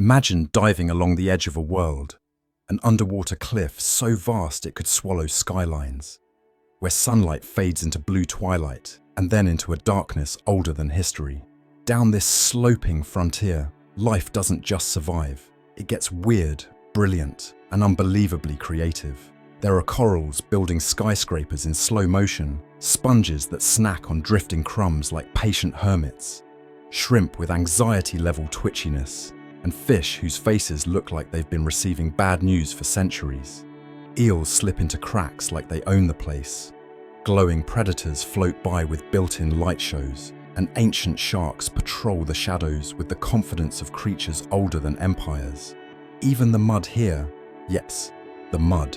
Imagine diving along the edge of a world, an underwater cliff so vast it could swallow skylines, where sunlight fades into blue twilight and then into a darkness older than history. Down this sloping frontier, life doesn't just survive. It gets weird, brilliant, and unbelievably creative. There are corals building skyscrapers in slow motion, sponges that snack on drifting crumbs like patient hermits, shrimp with anxiety-level twitchiness, and fish whose faces look like they've been receiving bad news for centuries. Eels slip into cracks like they own the place. Glowing predators float by with built-in light shows, and ancient sharks patrol the shadows with the confidence of creatures older than empires. Even the mud here, yes, the mud,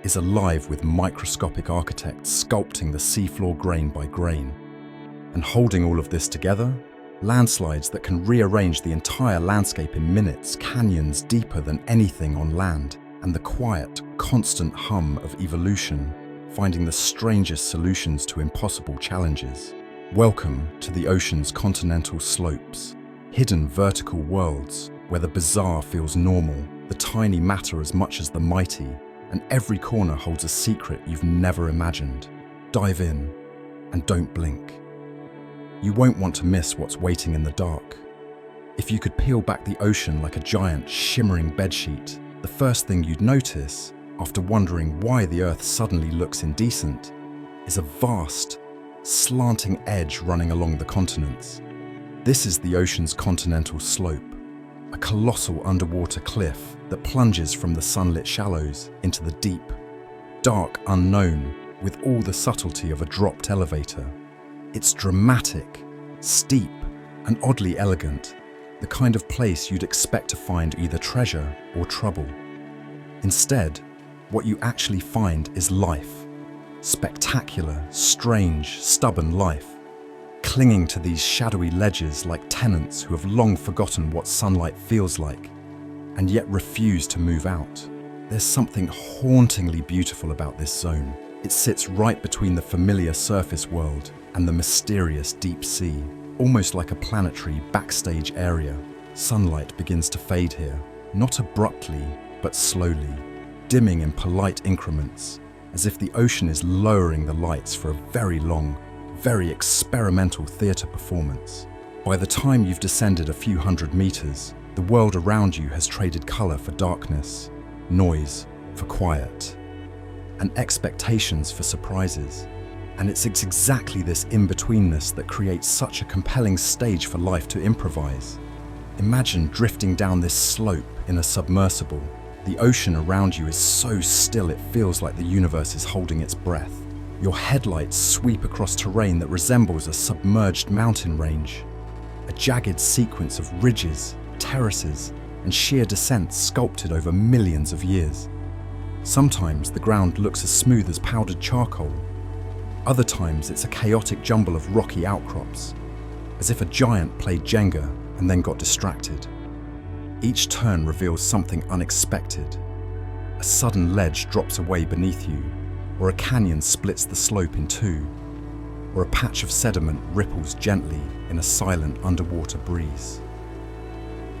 is alive with microscopic architects sculpting the seafloor grain by grain. And holding all of this together, landslides that can rearrange the entire landscape in minutes, canyons deeper than anything on land, and the quiet, constant hum of evolution, finding the strangest solutions to impossible challenges. Welcome to the ocean's continental slopes, hidden vertical worlds where the bizarre feels normal, the tiny matter as much as the mighty, and every corner holds a secret you've never imagined. Dive in and don't blink. You won't want to miss what's waiting in the dark. If you could peel back the ocean like a giant, shimmering bedsheet, the first thing you'd notice, after wondering why the Earth suddenly looks indecent, is a vast, slanting edge running along the continents. This is the ocean's continental slope, a colossal underwater cliff that plunges from the sunlit shallows into the deep, dark unknown with all the subtlety of a dropped elevator. It's dramatic, steep, and oddly elegant, the kind of place you'd expect to find either treasure or trouble. Instead, what you actually find is life. Spectacular, strange, stubborn life, clinging to these shadowy ledges like tenants who have long forgotten what sunlight feels like, and yet refuse to move out. There's something hauntingly beautiful about this zone. It sits right between the familiar surface world and the mysterious deep sea, almost like a planetary backstage area. Sunlight begins to fade here, not abruptly, but slowly, dimming in polite increments, as if the ocean is lowering the lights for a very long, very experimental theatre performance. By the time you've descended a few hundred meters, the world around you has traded color for darkness, noise for quiet, and expectations for surprises. And it's exactly this in-betweenness that creates such a compelling stage for life to improvise. Imagine drifting down this slope in a submersible. The ocean around you is so still it feels like the universe is holding its breath. Your headlights sweep across terrain that resembles a submerged mountain range, a jagged sequence of ridges, terraces, and sheer descents sculpted over millions of years. Sometimes the ground looks as smooth as powdered charcoal. Other times it's a chaotic jumble of rocky outcrops, as if a giant played Jenga and then got distracted. Each turn reveals something unexpected. A sudden ledge drops away beneath you, or a canyon splits the slope in two, or a patch of sediment ripples gently in a silent underwater breeze.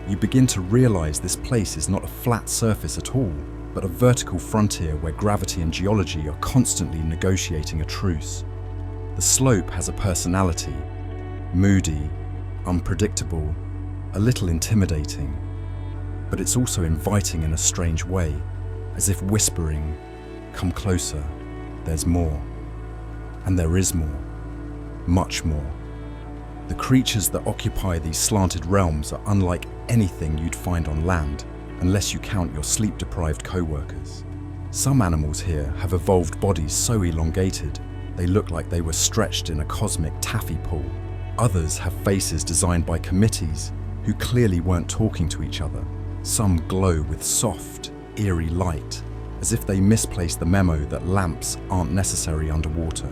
You begin to realize this place is not a flat surface at all, but a vertical frontier where gravity and geology are constantly negotiating a truce. The slope has a personality, moody, unpredictable, a little intimidating, but it's also inviting in a strange way, as if whispering, "Come closer, there's more." And there is more, much more. The creatures that occupy these slanted realms are unlike anything you'd find on land, unless you count your sleep-deprived co-workers. Some animals here have evolved bodies so elongated, they look like they were stretched in a cosmic taffy pool. Others have faces designed by committees who clearly weren't talking to each other. Some glow with soft, eerie light, as if they misplaced the memo that lamps aren't necessary underwater.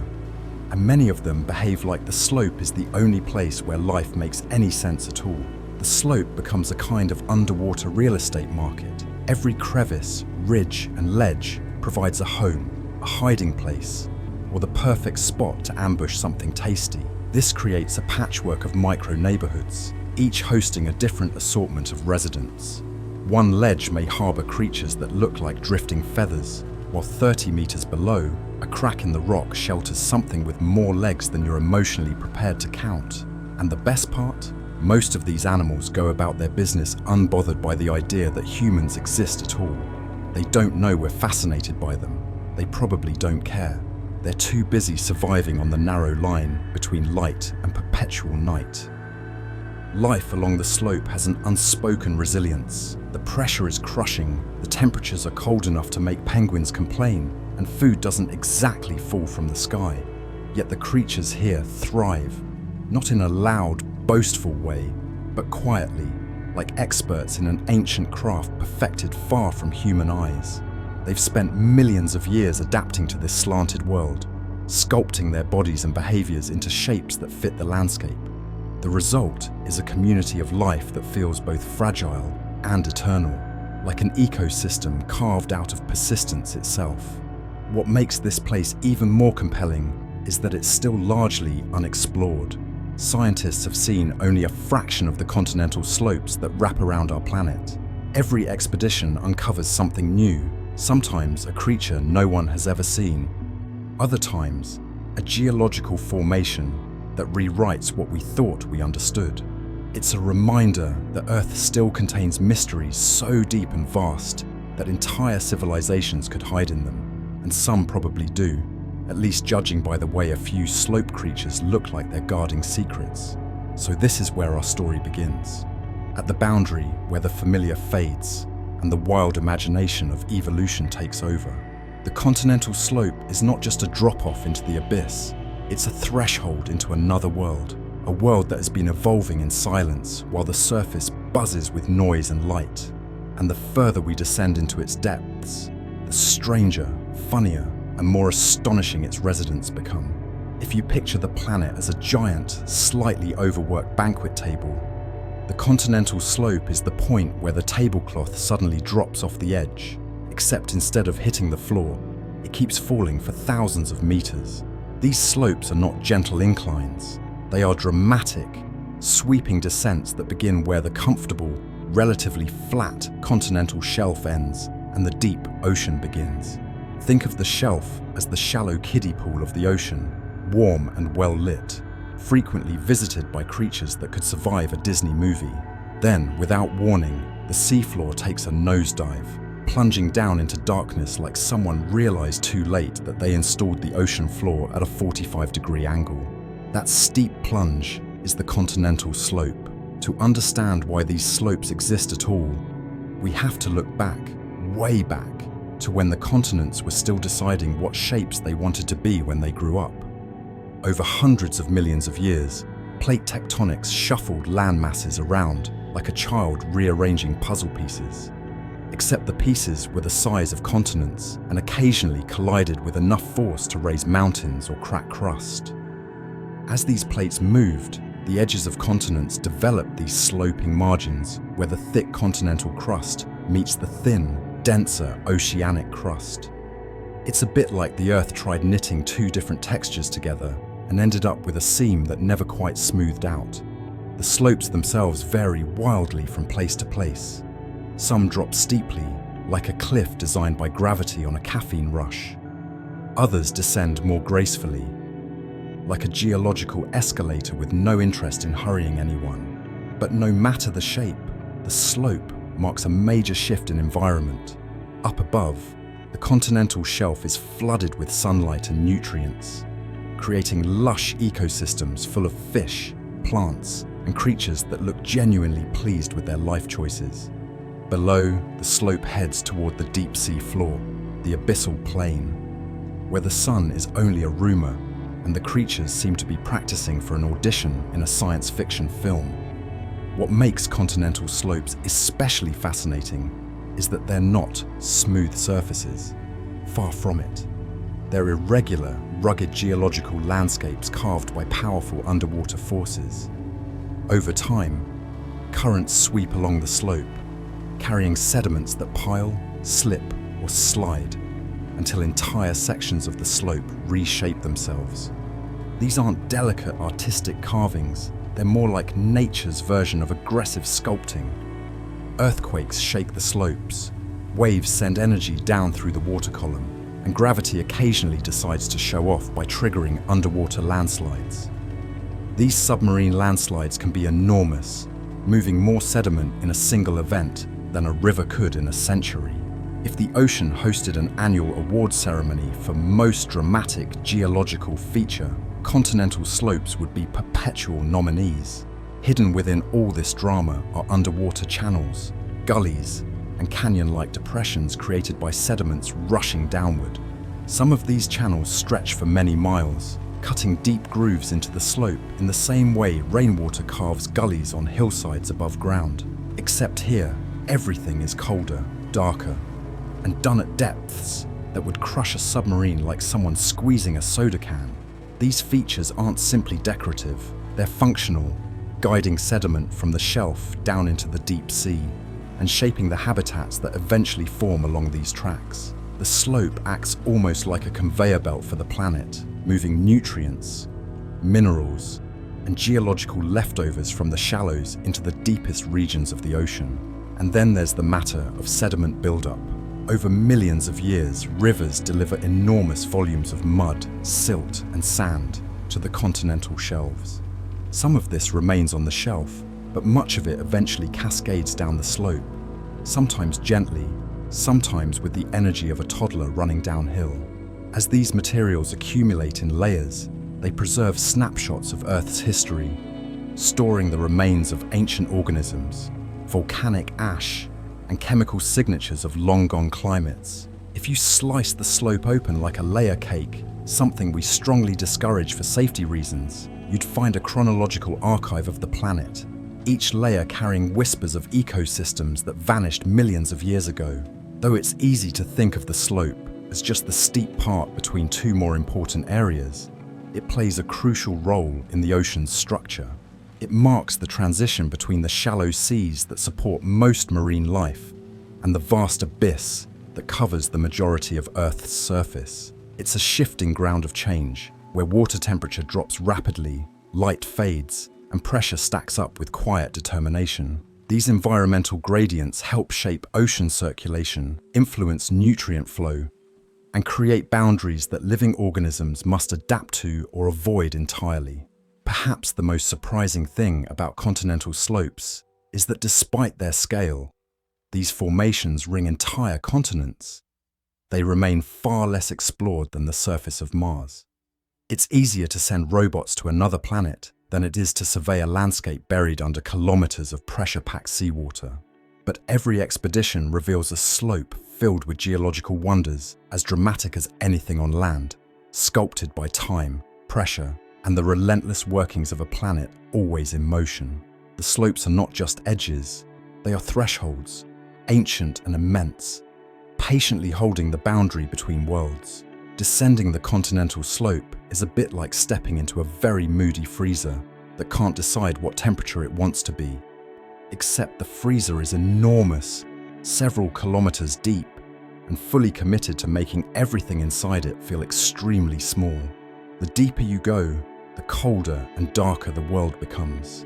And many of them behave like the slope is the only place where life makes any sense at all. The slope becomes a kind of underwater real estate market. Every crevice, ridge, and ledge provides a home, a hiding place, or the perfect spot to ambush something tasty. This creates a patchwork of micro-neighborhoods, each hosting a different assortment of residents. One ledge may harbour creatures that look like drifting feathers, while 30 meters below, a crack in the rock shelters something with more legs than you're emotionally prepared to count. And the best part? Most of these animals go about their business unbothered by the idea that humans exist at all. They don't know we're fascinated by them. They probably don't care. They're too busy surviving on the narrow line between light and perpetual night. Life along the slope has an unspoken resilience. The pressure is crushing, the temperatures are cold enough to make penguins complain, and food doesn't exactly fall from the sky. Yet the creatures here thrive, not in a loud, boastful way, but quietly, like experts in an ancient craft perfected far from human eyes. They've spent millions of years adapting to this slanted world, sculpting their bodies and behaviors into shapes that fit the landscape. The result is a community of life that feels both fragile and eternal, like an ecosystem carved out of persistence itself. What makes this place even more compelling is that it's still largely unexplored. Scientists have seen only a fraction of the continental slopes that wrap around our planet. Every expedition uncovers something new, sometimes a creature no one has ever seen. Other times, a geological formation that rewrites what we thought we understood. It's a reminder that Earth still contains mysteries so deep and vast that entire civilizations could hide in them, and some probably do, at least judging by the way a few slope creatures look like they're guarding secrets. So this is where our story begins. At the boundary where the familiar fades and the wild imagination of evolution takes over. The continental slope is not just a drop-off into the abyss, it's a threshold into another world, a world that has been evolving in silence while the surface buzzes with noise and light. And the further we descend into its depths, the stranger, funnier, and more astonishing its residents become. If you picture the planet as a giant, slightly overworked banquet table, the continental slope is the point where the tablecloth suddenly drops off the edge, except instead of hitting the floor, it keeps falling for thousands of meters. These slopes are not gentle inclines. They are dramatic, sweeping descents that begin where the comfortable, relatively flat continental shelf ends and the deep ocean begins. Think of the shelf as the shallow kiddie pool of the ocean, warm and well lit, frequently visited by creatures that could survive a Disney movie. Then, without warning, the seafloor takes a nosedive, plunging down into darkness like someone realized too late that they installed the ocean floor at a 45-degree angle. That steep plunge is the continental slope. To understand why these slopes exist at all, we have to look back, way back, to when the continents were still deciding what shapes they wanted to be when they grew up. Over hundreds of millions of years, plate tectonics shuffled land masses around like a child rearranging puzzle pieces. Except the pieces were the size of continents and occasionally collided with enough force to raise mountains or crack crust. As these plates moved, the edges of continents developed these sloping margins where the thick continental crust meets the thin, denser oceanic crust. It's a bit like the Earth tried knitting two different textures together and ended up with a seam that never quite smoothed out. The slopes themselves vary wildly from place to place. Some drop steeply, like a cliff designed by gravity on a caffeine rush. Others descend more gracefully, like a geological escalator with no interest in hurrying anyone. But no matter the shape, the slope marks a major shift in environment. Up above, the continental shelf is flooded with sunlight and nutrients, creating lush ecosystems full of fish, plants, and creatures that look genuinely pleased with their life choices. Below, the slope heads toward the deep sea floor, the abyssal plain, where the sun is only a rumor and the creatures seem to be practicing for an audition in a science fiction film. What makes continental slopes especially fascinating is that they're not smooth surfaces. Far from it. They're irregular, rugged geological landscapes carved by powerful underwater forces. Over time, currents sweep along the slope, carrying sediments that pile, slip, or slide until entire sections of the slope reshape themselves. These aren't delicate artistic carvings, they're more like nature's version of aggressive sculpting. Earthquakes shake the slopes, waves send energy down through the water column, and gravity occasionally decides to show off by triggering underwater landslides. These submarine landslides can be enormous, moving more sediment in a single event than a river could in a century. If the ocean hosted an annual award ceremony for most dramatic geological feature, continental slopes would be perpetual nominees. Hidden within all this drama are underwater channels, gullies, and canyon-like depressions created by sediments rushing downward. Some of these channels stretch for many miles, cutting deep grooves into the slope in the same way rainwater carves gullies on hillsides above ground. Except here, everything is colder, darker, and done at depths that would crush a submarine like someone squeezing a soda can. These features aren't simply decorative, they're functional, guiding sediment from the shelf down into the deep sea and shaping the habitats that eventually form along these tracks. The slope acts almost like a conveyor belt for the planet, moving nutrients, minerals, and geological leftovers from the shallows into the deepest regions of the ocean. And then there's the matter of sediment buildup. Over millions of years, rivers deliver enormous volumes of mud, silt, and sand to the continental shelves. Some of this remains on the shelf, but much of it eventually cascades down the slope, sometimes gently, sometimes with the energy of a toddler running downhill. As these materials accumulate in layers, they preserve snapshots of Earth's history, storing the remains of ancient organisms, volcanic ash, and chemical signatures of long-gone climates. If you slice the slope open like a layer cake, something we strongly discourage for safety reasons, you'd find a chronological archive of the planet, each layer carrying whispers of ecosystems that vanished millions of years ago. Though it's easy to think of the slope as just the steep part between two more important areas, it plays a crucial role in the ocean's structure. It marks the transition between the shallow seas that support most marine life and the vast abyss that covers the majority of Earth's surface. It's a shifting ground of change, where water temperature drops rapidly, light fades, and pressure stacks up with quiet determination. These environmental gradients help shape ocean circulation, influence nutrient flow, and create boundaries that living organisms must adapt to or avoid entirely. Perhaps the most surprising thing about continental slopes is that despite their scale, these formations ring entire continents. They remain far less explored than the surface of Mars. It's easier to send robots to another planet than it is to survey a landscape buried under kilometers of pressure-packed seawater. But every expedition reveals a slope filled with geological wonders as dramatic as anything on land, sculpted by time, pressure, and the relentless workings of a planet always in motion. The slopes are not just edges, they are thresholds, ancient and immense, patiently holding the boundary between worlds. Descending the continental slope is a bit like stepping into a very moody freezer that can't decide what temperature it wants to be. Except the freezer is enormous, several kilometers deep, and fully committed to making everything inside it feel extremely small. The deeper you go, the colder and darker the world becomes,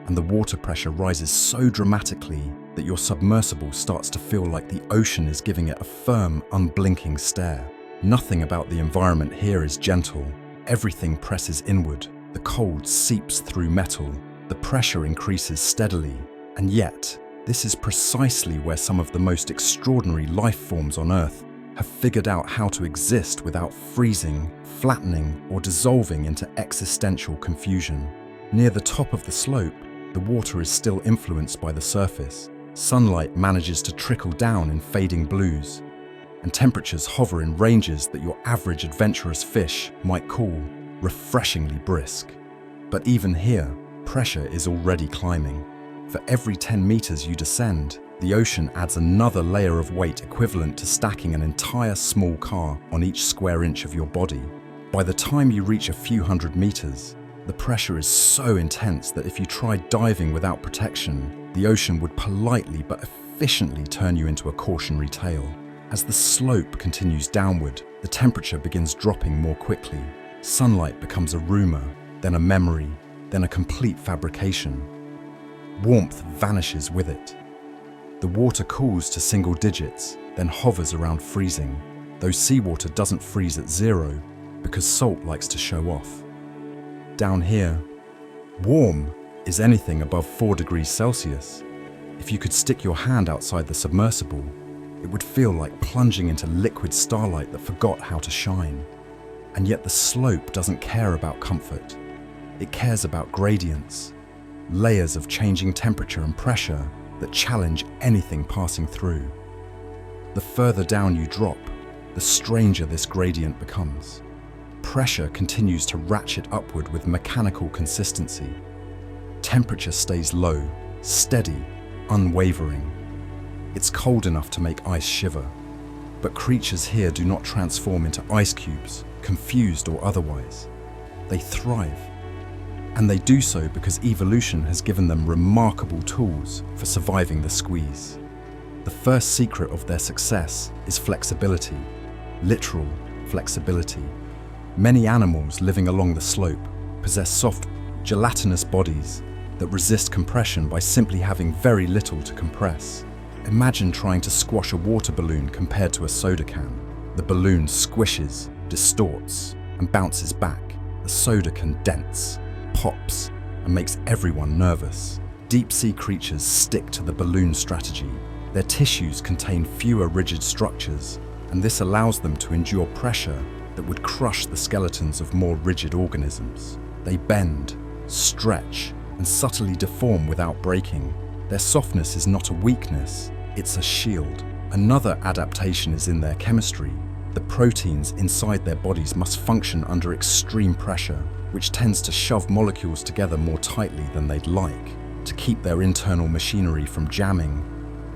and the water pressure rises so dramatically that your submersible starts to feel like the ocean is giving it a firm, unblinking stare. Nothing about the environment here is gentle. Everything presses inward. The cold seeps through metal. The pressure increases steadily. And yet, this is precisely where some of the most extraordinary life forms on Earth have figured out how to exist without freezing, flattening, or dissolving into existential confusion. Near the top of the slope, the water is still influenced by the surface. Sunlight manages to trickle down in fading blues, and temperatures hover in ranges that your average adventurous fish might call refreshingly brisk. But even here, pressure is already climbing. For every 10 meters you descend, the ocean adds another layer of weight equivalent to stacking an entire small car on each square inch of your body. By the time you reach a few hundred meters, the pressure is so intense that if you tried diving without protection, the ocean would politely but efficiently turn you into a cautionary tale. As the slope continues downward, the temperature begins dropping more quickly. Sunlight becomes a rumor, then a memory, then a complete fabrication. Warmth vanishes with it. The water cools to single digits, then hovers around freezing, though seawater doesn't freeze at zero because salt likes to show off. Down here, warm is anything above 4 degrees Celsius. If you could stick your hand outside the submersible, it would feel like plunging into liquid starlight that forgot how to shine. And yet the slope doesn't care about comfort. It cares about gradients, layers of changing temperature and pressure that challenge anything passing through. The further down you drop, the stranger this gradient becomes. Pressure continues to ratchet upward with mechanical consistency. Temperature stays low, steady, unwavering. It's cold enough to make ice shiver, but creatures here do not transform into ice cubes, confused or otherwise. They thrive, and they do so because evolution has given them remarkable tools for surviving the squeeze. The first secret of their success is flexibility, literal flexibility. Many animals living along the slope possess soft, gelatinous bodies that resist compression by simply having very little to compress. Imagine trying to squash a water balloon compared to a soda can. The balloon squishes, distorts, and bounces back. The soda can dents, pops, and makes everyone nervous. Deep-sea creatures stick to the balloon strategy. Their tissues contain fewer rigid structures, and this allows them to endure pressure that would crush the skeletons of more rigid organisms. They bend, stretch, and subtly deform without breaking. Their softness is not a weakness, it's a shield. Another adaptation is in their chemistry. The proteins inside their bodies must function under extreme pressure, which tends to shove molecules together more tightly than they'd like, to keep their internal machinery from jamming.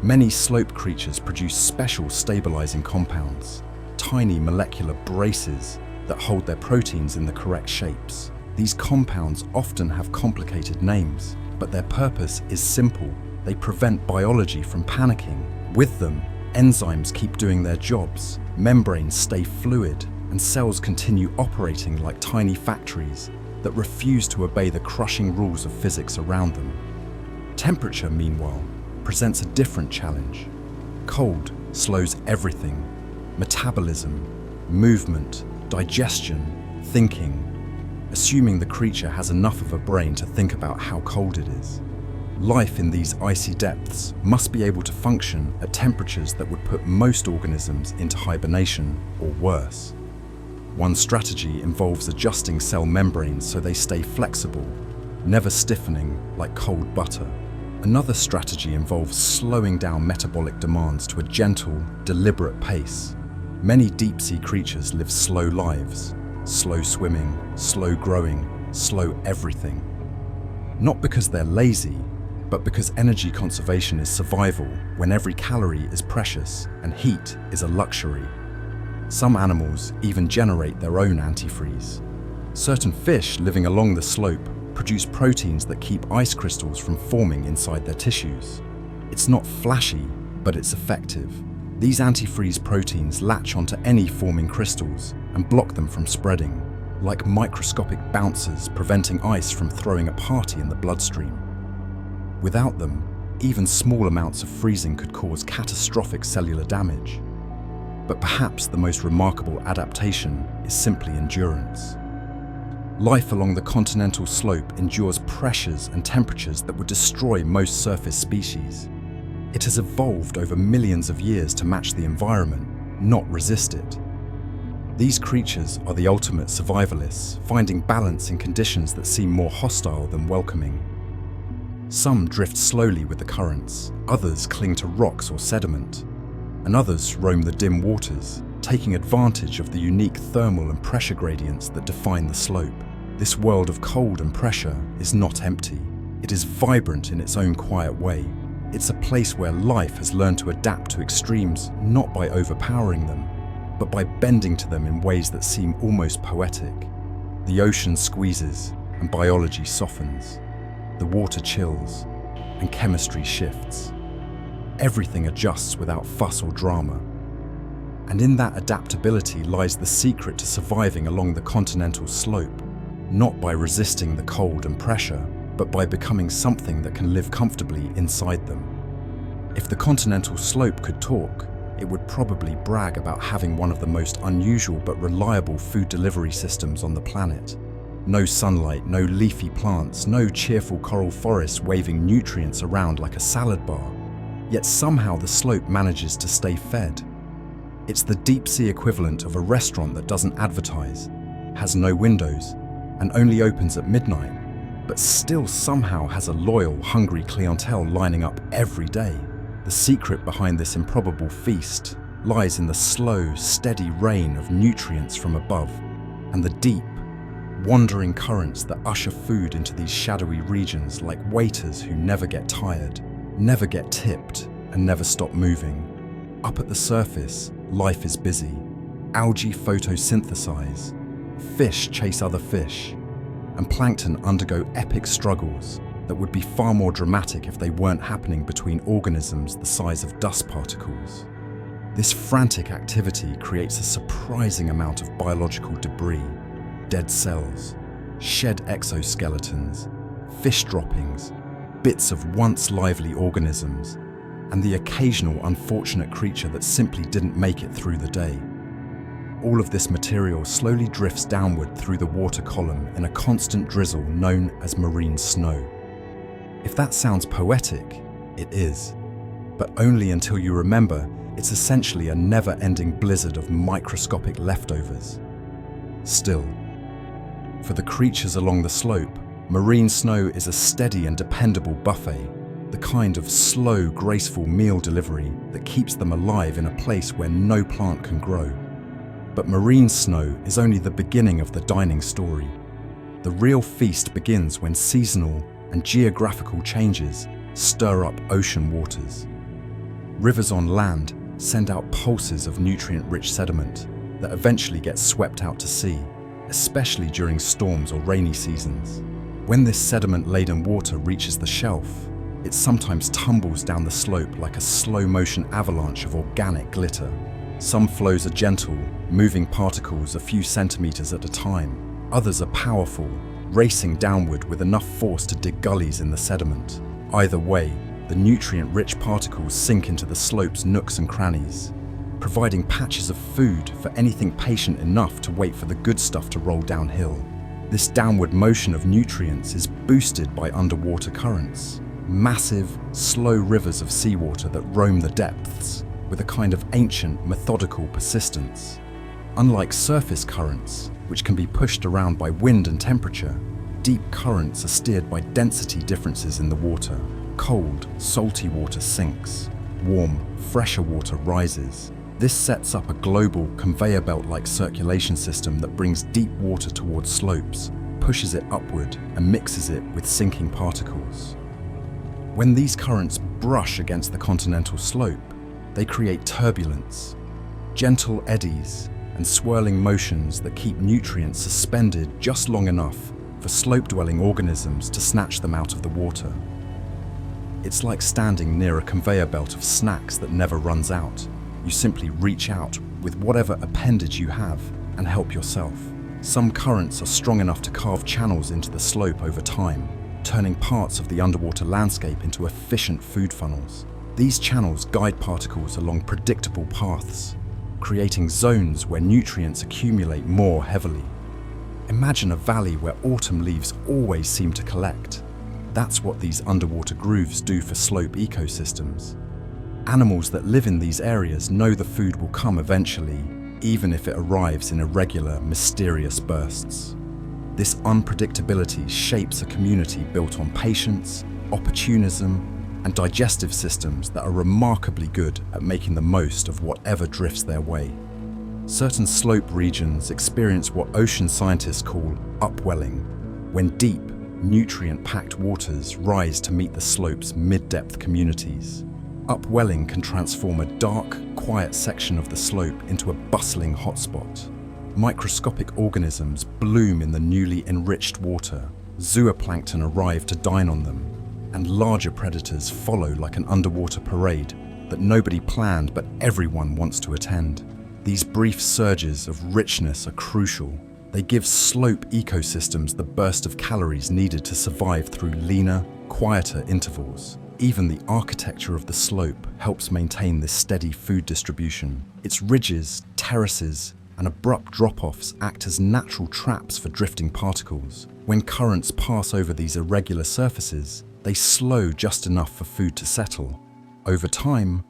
Many slope creatures produce special stabilizing compounds, tiny molecular braces that hold their proteins in the correct shapes. These compounds often have complicated names, but their purpose is simple. They prevent biology from panicking. With them, enzymes keep doing their jobs, membranes stay fluid, and cells continue operating like tiny factories that refuse to obey the crushing rules of physics around them. Temperature, meanwhile, presents a different challenge. Cold slows everything: metabolism, movement, digestion, thinking, assuming the creature has enough of a brain to think about how cold it is. Life in these icy depths must be able to function at temperatures that would put most organisms into hibernation or worse. One strategy involves adjusting cell membranes so they stay flexible, never stiffening like cold butter. Another strategy involves slowing down metabolic demands to a gentle, deliberate pace. Many deep-sea creatures live slow lives, slow swimming, slow growing, slow everything. Not because they're lazy, but because energy conservation is survival when every calorie is precious and heat is a luxury. Some animals even generate their own antifreeze. Certain fish living along the slope produce proteins that keep ice crystals from forming inside their tissues. It's not flashy, but it's effective. These antifreeze proteins latch onto any forming crystals and block them from spreading, like microscopic bouncers preventing ice from throwing a party in the bloodstream. Without them, even small amounts of freezing could cause catastrophic cellular damage. But perhaps the most remarkable adaptation is simply endurance. Life along the continental slope endures pressures and temperatures that would destroy most surface species. It has evolved over millions of years to match the environment, not resist it. These creatures are the ultimate survivalists, finding balance in conditions that seem more hostile than welcoming. Some drift slowly with the currents, others cling to rocks or sediment, and others roam the dim waters, taking advantage of the unique thermal and pressure gradients that define the slope. This world of cold and pressure is not empty. It is vibrant in its own quiet way. It's a place where life has learned to adapt to extremes not by overpowering them, but by bending to them in ways that seem almost poetic. The ocean squeezes and biology softens. The water chills and chemistry shifts. Everything adjusts without fuss or drama. And in that adaptability lies the secret to surviving along the continental slope, not by resisting the cold and pressure, but by becoming something that can live comfortably inside them. If the continental slope could talk, it would probably brag about having one of the most unusual but reliable food delivery systems on the planet. No sunlight, no leafy plants, no cheerful coral forests waving nutrients around like a salad bar. Yet somehow the slope manages to stay fed. It's the deep sea equivalent of a restaurant that doesn't advertise, has no windows, and only opens at midnight, but still somehow has a loyal, hungry clientele lining up every day. The secret behind this improbable feast lies in the slow, steady rain of nutrients from above, and the deep, wandering currents that usher food into these shadowy regions like waiters who never get tired, never get tipped, and never stop moving. Up at the surface, life is busy. Algae photosynthesize, fish chase other fish, and plankton undergo epic struggles that would be far more dramatic if they weren't happening between organisms the size of dust particles. This frantic activity creates a surprising amount of biological debris, dead cells, shed exoskeletons, fish droppings, bits of once lively organisms, and the occasional unfortunate creature that simply didn't make it through the day. All of this material slowly drifts downward through the water column in a constant drizzle known as marine snow. If that sounds poetic, it is, but only until you remember it's essentially a never-ending blizzard of microscopic leftovers. Still, for the creatures along the slope, marine snow is a steady and dependable buffet, the kind of slow, graceful meal delivery that keeps them alive in a place where no plant can grow. But marine snow is only the beginning of the dining story. The real feast begins when seasonal and geographical changes stir up ocean waters. Rivers on land send out pulses of nutrient-rich sediment that eventually gets swept out to sea, especially during storms or rainy seasons. When this sediment-laden water reaches the shelf, it sometimes tumbles down the slope like a slow-motion avalanche of organic glitter. Some flows are gentle, moving particles a few centimeters at a time. Others are powerful, racing downward with enough force to dig gullies in the sediment. Either way, the nutrient-rich particles sink into the slope's nooks and crannies, providing patches of food for anything patient enough to wait for the good stuff to roll downhill. This downward motion of nutrients is boosted by underwater currents, massive, slow rivers of seawater that roam the depths with a kind of ancient, methodical persistence. Unlike surface currents, which can be pushed around by wind and temperature, deep currents are steered by density differences in the water. Cold, salty water sinks. Warm, fresher water rises. This sets up a global conveyor belt-like circulation system that brings deep water towards slopes, pushes it upward, and mixes it with sinking particles. When these currents brush against the continental slope, they create turbulence, gentle eddies, and swirling motions that keep nutrients suspended just long enough for slope-dwelling organisms to snatch them out of the water. It's like standing near a conveyor belt of snacks that never runs out. You simply reach out with whatever appendage you have and help yourself. Some currents are strong enough to carve channels into the slope over time, turning parts of the underwater landscape into efficient food funnels. These channels guide particles along predictable paths, creating zones where nutrients accumulate more heavily. Imagine a valley where autumn leaves always seem to collect. That's what these underwater grooves do for slope ecosystems. Animals that live in these areas know the food will come eventually, even if it arrives in irregular, mysterious bursts. This unpredictability shapes a community built on patience, opportunism, and digestive systems that are remarkably good at making the most of whatever drifts their way. Certain slope regions experience what ocean scientists call upwelling, when deep, nutrient-packed waters rise to meet the slope's mid-depth communities. Upwelling can transform a dark, quiet section of the slope into a bustling hotspot. Microscopic organisms bloom in the newly enriched water. Zooplankton arrive to dine on them, and larger predators follow like an underwater parade that nobody planned but everyone wants to attend. These brief surges of richness are crucial. They give slope ecosystems the burst of calories needed to survive through leaner, quieter intervals. Even the architecture of the slope helps maintain this steady food distribution. Its ridges, terraces, and abrupt drop-offs act as natural traps for drifting particles. When currents pass over these irregular surfaces, they slow just enough for food to settle. Over time,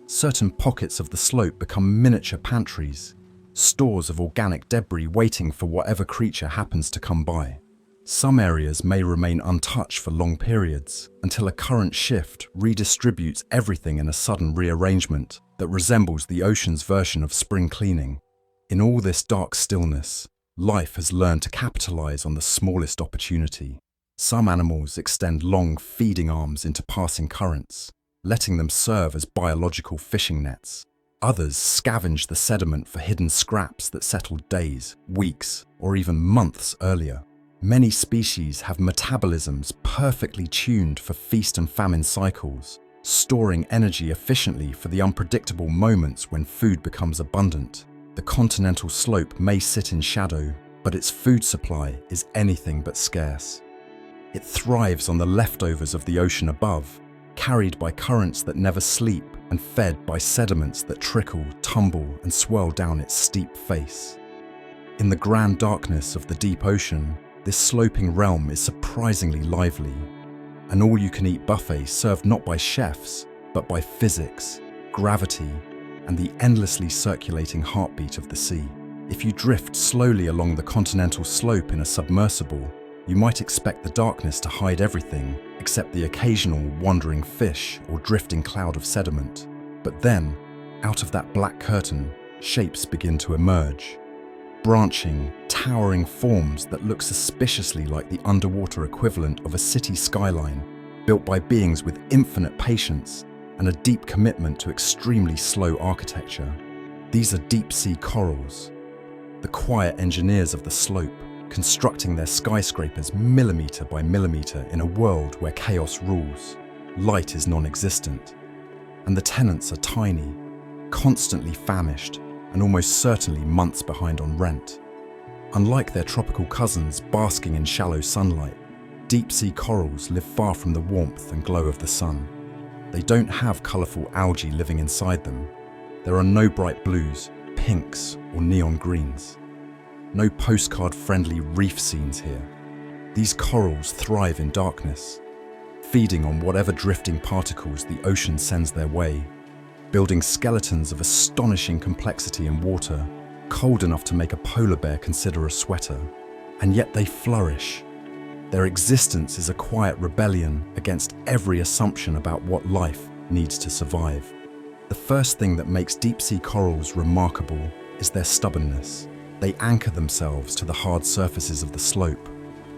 certain pockets of the slope become miniature pantries, stores of organic debris waiting for whatever creature happens to come by. Some areas may remain untouched for long periods, until a current shift redistributes everything in a sudden rearrangement that resembles the ocean's version of spring cleaning. In all this dark stillness, life has learned to capitalize on the smallest opportunity. Some animals extend long feeding arms into passing currents, letting them serve as biological fishing nets. Others scavenge the sediment for hidden scraps that settled days, weeks, or even months earlier. Many species have metabolisms perfectly tuned for feast and famine cycles, storing energy efficiently for the unpredictable moments when food becomes abundant. The continental slope may sit in shadow, but its food supply is anything but scarce. It thrives on the leftovers of the ocean above, carried by currents that never sleep and fed by sediments that trickle, tumble, and swirl down its steep face. In the grand darkness of the deep ocean, this sloping realm is surprisingly lively. An all-you-can-eat buffet served not by chefs, but by physics, gravity, and the endlessly circulating heartbeat of the sea. If you drift slowly along the continental slope in a submersible, you might expect the darkness to hide everything except the occasional wandering fish or drifting cloud of sediment. But then, out of that black curtain, shapes begin to emerge. Branching, towering forms that look suspiciously like the underwater equivalent of a city skyline, built by beings with infinite patience and a deep commitment to extremely slow architecture. These are deep-sea corals, the quiet engineers of the slope, constructing their skyscrapers millimeter by millimeter in a world where chaos rules. Light is non-existent, and the tenants are tiny, constantly famished, and almost certainly months behind on rent. Unlike their tropical cousins basking in shallow sunlight, deep-sea corals live far from the warmth and glow of the sun. They don't have colourful algae living inside them. There are no bright blues, pinks, or neon greens. No postcard-friendly reef scenes here. These corals thrive in darkness, feeding on whatever drifting particles the ocean sends their way, building skeletons of astonishing complexity in water, cold enough to make a polar bear consider a sweater. And yet they flourish. Their existence is a quiet rebellion against every assumption about what life needs to survive. The first thing that makes deep-sea corals remarkable is their stubbornness. They anchor themselves to the hard surfaces of the slope,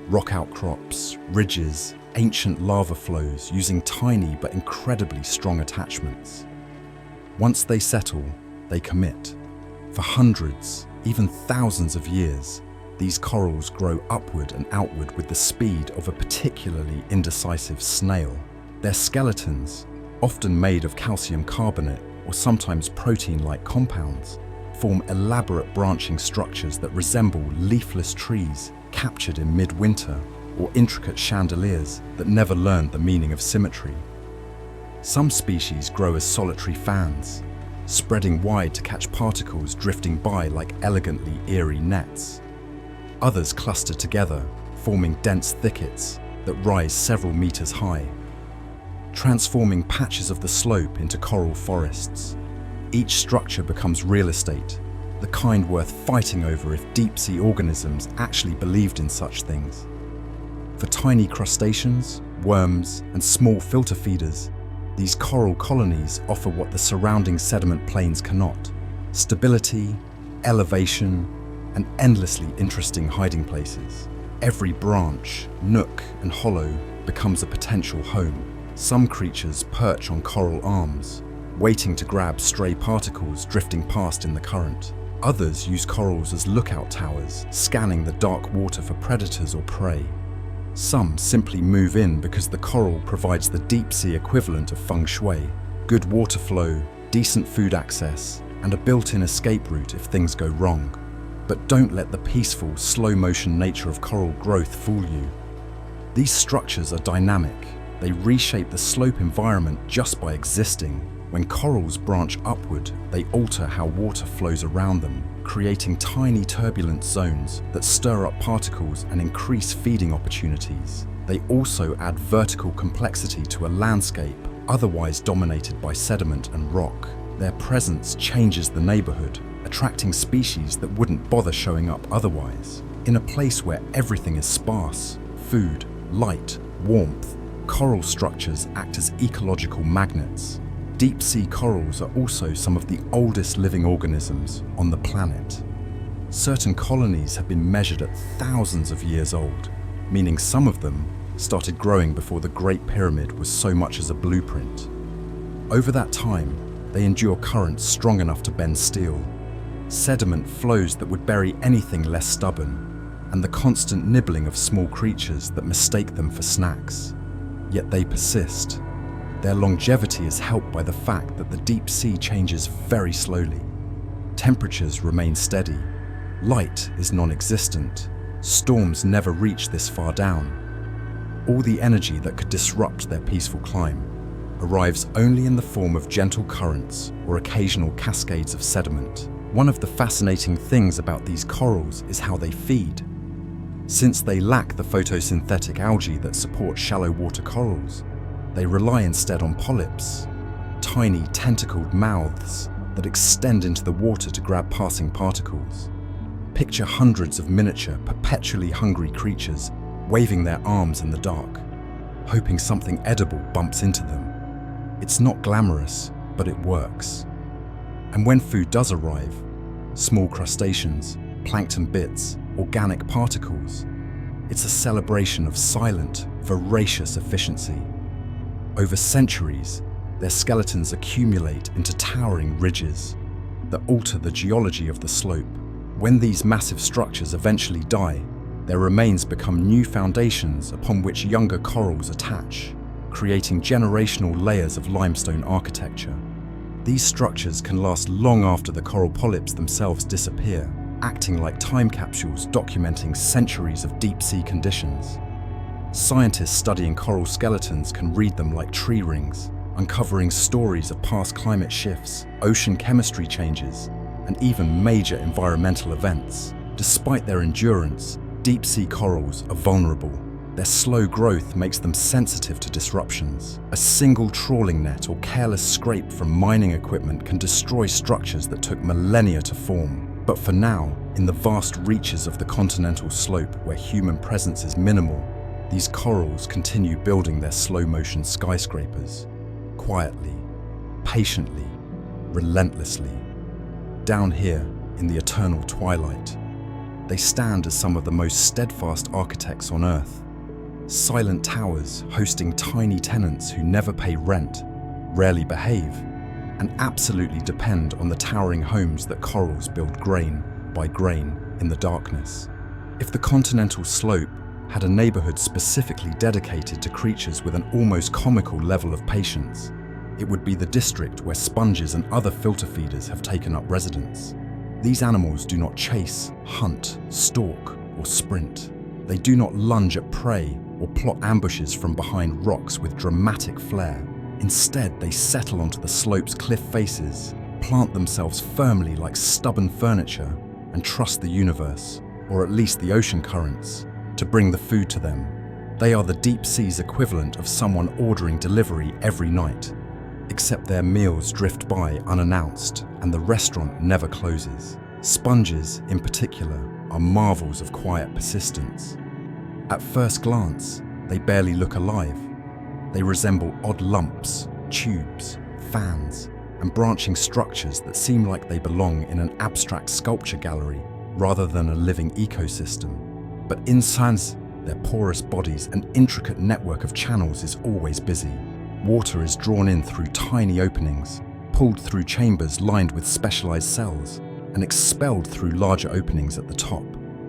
rock outcrops, ridges, ancient lava flows, using tiny but incredibly strong attachments. Once they settle, they commit. For hundreds, even thousands of years, these corals grow upward and outward with the speed of a particularly indecisive snail. Their skeletons, often made of calcium carbonate or sometimes protein-like compounds, form elaborate branching structures that resemble leafless trees captured in midwinter, or intricate chandeliers that never learned the meaning of symmetry. Some species grow as solitary fans, spreading wide to catch particles drifting by like elegantly eerie nets. Others cluster together, forming dense thickets that rise several meters high, transforming patches of the slope into coral forests. Each structure becomes real estate, the kind worth fighting over if deep-sea organisms actually believed in such things. For tiny crustaceans, worms, and small filter feeders, these coral colonies offer what the surrounding sediment plains cannot: stability, elevation, and endlessly interesting hiding places. Every branch, nook, and hollow becomes a potential home. Some creatures perch on coral arms, waiting to grab stray particles drifting past in the current. Others use corals as lookout towers, scanning the dark water for predators or prey. Some simply move in because the coral provides the deep-sea equivalent of feng shui: good water flow, decent food access, and a built-in escape route if things go wrong. But don't let the peaceful, slow-motion nature of coral growth fool you. These structures are dynamic, They reshape the slope environment just by existing. When corals branch upward, they alter how water flows around them, creating tiny turbulent zones that stir up particles and increase feeding opportunities. They also add vertical complexity to a landscape otherwise dominated by sediment and rock. Their presence changes the neighborhood, attracting species that wouldn't bother showing up otherwise. In a place where everything is sparse, food, light, warmth, coral structures act as ecological magnets. Deep-sea corals are also some of the oldest living organisms on the planet. Certain colonies have been measured at thousands of years old, meaning some of them started growing before the Great Pyramid was so much as a blueprint. Over that time, they endure currents strong enough to bend steel, sediment flows that would bury anything less stubborn, and the constant nibbling of small creatures that mistake them for snacks. Yet they persist. Their longevity is helped by the fact that the deep sea changes very slowly. Temperatures remain steady. Light is non-existent. Storms never reach this far down. All the energy that could disrupt their peaceful climb arrives only in the form of gentle currents or occasional cascades of sediment. One of the fascinating things about these corals is how they feed. Since they lack the photosynthetic algae that support shallow water corals, they rely instead on polyps, tiny tentacled mouths that extend into the water to grab passing particles. Picture hundreds of miniature, perpetually hungry creatures waving their arms in the dark, hoping something edible bumps into them. It's not glamorous, but it works. And when food does arrive, small crustaceans, plankton bits, organic particles, it's a celebration of silent, voracious efficiency. Over centuries, their skeletons accumulate into towering ridges that alter the geology of the slope. When these massive structures eventually die, their remains become new foundations upon which younger corals attach, creating generational layers of limestone architecture. These structures can last long after the coral polyps themselves disappear, acting like time capsules documenting centuries of deep-sea conditions. Scientists studying coral skeletons can read them like tree rings, uncovering stories of past climate shifts, ocean chemistry changes, and even major environmental events. Despite their endurance, deep-sea corals are vulnerable. Their slow growth makes them sensitive to disruptions. A single trawling net or careless scrape from mining equipment can destroy structures that took millennia to form. But for now, in the vast reaches of the continental slope where human presence is minimal, these corals continue building their slow-motion skyscrapers. Quietly, patiently, relentlessly. Down here, in the eternal twilight, they stand as some of the most steadfast architects on Earth. Silent towers hosting tiny tenants who never pay rent, rarely behave, and absolutely depend on the towering homes that corals build grain by grain in the darkness. If the continental slope had a neighborhood specifically dedicated to creatures with an almost comical level of patience, it would be the district where sponges and other filter feeders have taken up residence. These animals do not chase, hunt, stalk, or sprint. They do not lunge at prey or plot ambushes from behind rocks with dramatic flair. Instead, they settle onto the slope's cliff faces, plant themselves firmly like stubborn furniture, and trust the universe, or at least the ocean currents, to bring the food to them. They are the deep sea's equivalent of someone ordering delivery every night, except their meals drift by unannounced and the restaurant never closes. Sponges, in particular, are marvels of quiet persistence. At first glance, they barely look alive. They resemble odd lumps, tubes, fans, and branching structures that seem like they belong in an abstract sculpture gallery rather than a living ecosystem. But inside their porous bodies, an intricate network of channels is always busy. Water is drawn in through tiny openings, pulled through chambers lined with specialized cells, and expelled through larger openings at the top.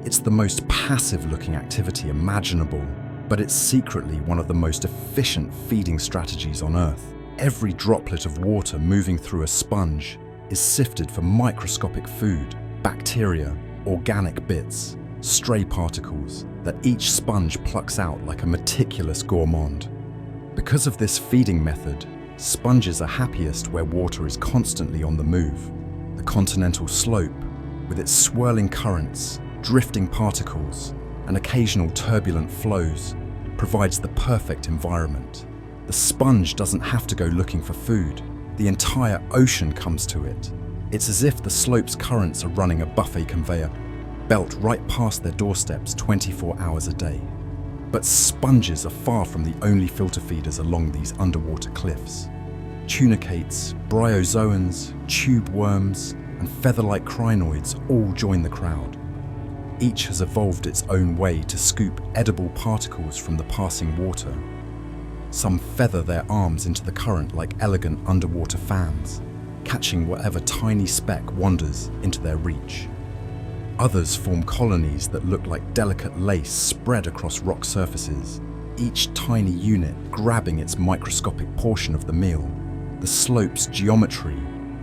It's the most passive-looking activity imaginable, but it's secretly one of the most efficient feeding strategies on Earth. Every droplet of water moving through a sponge is sifted for microscopic food, bacteria, organic bits, stray particles that each sponge plucks out like a meticulous gourmand. Because of this feeding method, sponges are happiest where water is constantly on the move. The continental slope, with its swirling currents, drifting particles, and occasional turbulent flows, provides the perfect environment. The sponge doesn't have to go looking for food. The entire ocean comes to it. It's as if the slope's currents are running a buffet conveyor belt right past their doorsteps 24 hours a day. But sponges are far from the only filter feeders along these underwater cliffs. Tunicates, bryozoans, tube worms, and feather-like crinoids all join the crowd. Each has evolved its own way to scoop edible particles from the passing water. Some feather their arms into the current like elegant underwater fans, catching whatever tiny speck wanders into their reach. Others form colonies that look like delicate lace spread across rock surfaces, each tiny unit grabbing its microscopic portion of the meal. The slope's geometry,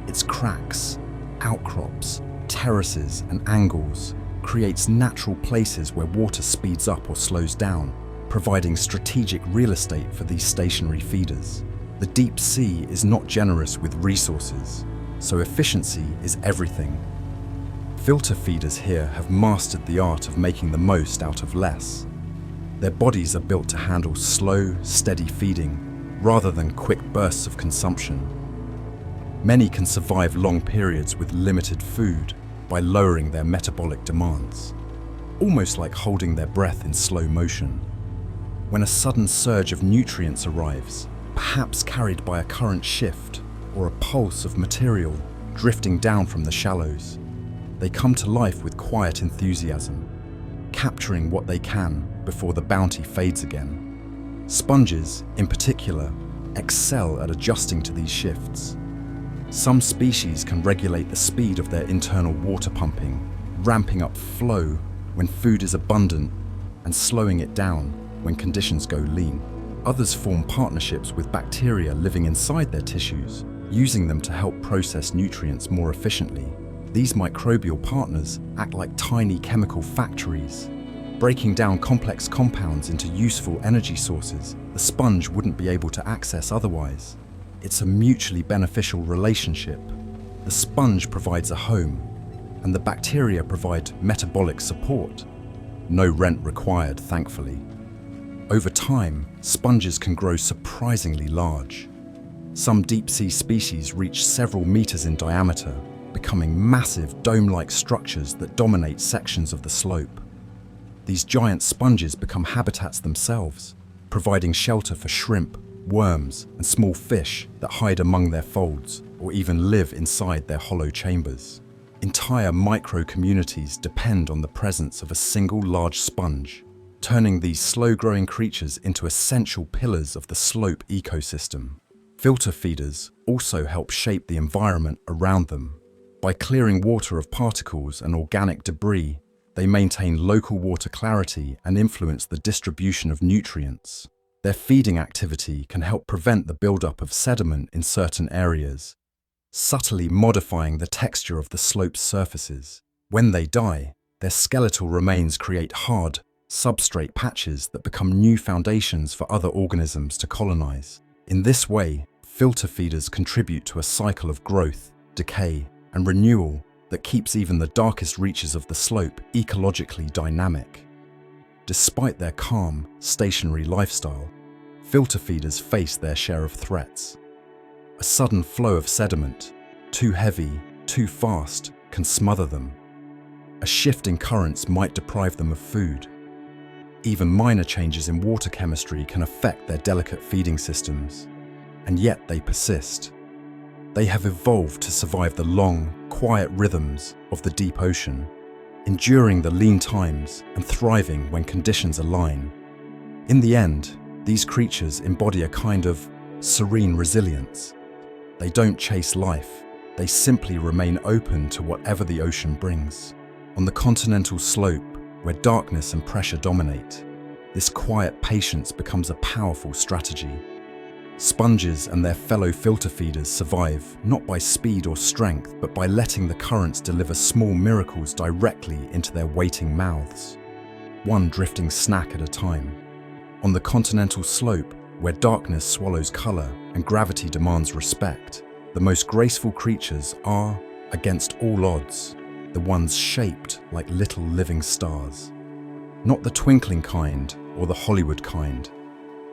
its cracks, outcrops, terraces, and angles creates natural places where water speeds up or slows down, providing strategic real estate for these stationary feeders. The deep sea is not generous with resources, so efficiency is everything. Filter feeders here have mastered the art of making the most out of less. Their bodies are built to handle slow, steady feeding rather than quick bursts of consumption. Many can survive long periods with limited food by lowering their metabolic demands, almost like holding their breath in slow motion. When a sudden surge of nutrients arrives, perhaps carried by a current shift or a pulse of material drifting down from the shallows, they come to life with quiet enthusiasm, capturing what they can before the bounty fades again. Sponges, in particular, excel at adjusting to these shifts. Some species can regulate the speed of their internal water pumping, ramping up flow when food is abundant and slowing it down when conditions go lean. Others form partnerships with bacteria living inside their tissues, using them to help process nutrients more efficiently. These microbial partners act like tiny chemical factories, breaking down complex compounds into useful energy sources the sponge wouldn't be able to access otherwise. It's a mutually beneficial relationship. The sponge provides a home, and the bacteria provide metabolic support. No rent required, thankfully. Over time, sponges can grow surprisingly large. Some deep-sea species reach several meters in diameter, becoming massive dome-like structures that dominate sections of the slope. These giant sponges become habitats themselves, providing shelter for shrimp, worms, and small fish that hide among their folds or even live inside their hollow chambers. Entire micro-communities depend on the presence of a single large sponge, turning these slow-growing creatures into essential pillars of the slope ecosystem. Filter feeders also help shape the environment around them. By clearing water of particles and organic debris, they maintain local water clarity and influence the distribution of nutrients. Their feeding activity can help prevent the buildup of sediment in certain areas, subtly modifying the texture of the slope's surfaces. When they die, their skeletal remains create hard, substrate patches that become new foundations for other organisms to colonize. In this way, filter feeders contribute to a cycle of growth, decay, and renewal that keeps even the darkest reaches of the slope ecologically dynamic. Despite their calm, stationary lifestyle, filter feeders face their share of threats. A sudden flow of sediment, too heavy, too fast, can smother them. A shift in currents might deprive them of food. Even minor changes in water chemistry can affect their delicate feeding systems, and yet they persist. They have evolved to survive the long, quiet rhythms of the deep ocean, enduring the lean times and thriving when conditions align. In the end, these creatures embody a kind of serene resilience. They don't chase life, they simply remain open to whatever the ocean brings. On the continental slope, where darkness and pressure dominate, this quiet patience becomes a powerful strategy. Sponges and their fellow filter feeders survive not by speed or strength, but by letting the currents deliver small miracles directly into their waiting mouths, one drifting snack at a time. On the continental slope, where darkness swallows color and gravity demands respect, the most graceful creatures are, against all odds, the ones shaped like little living stars. Not the twinkling kind or the Hollywood kind,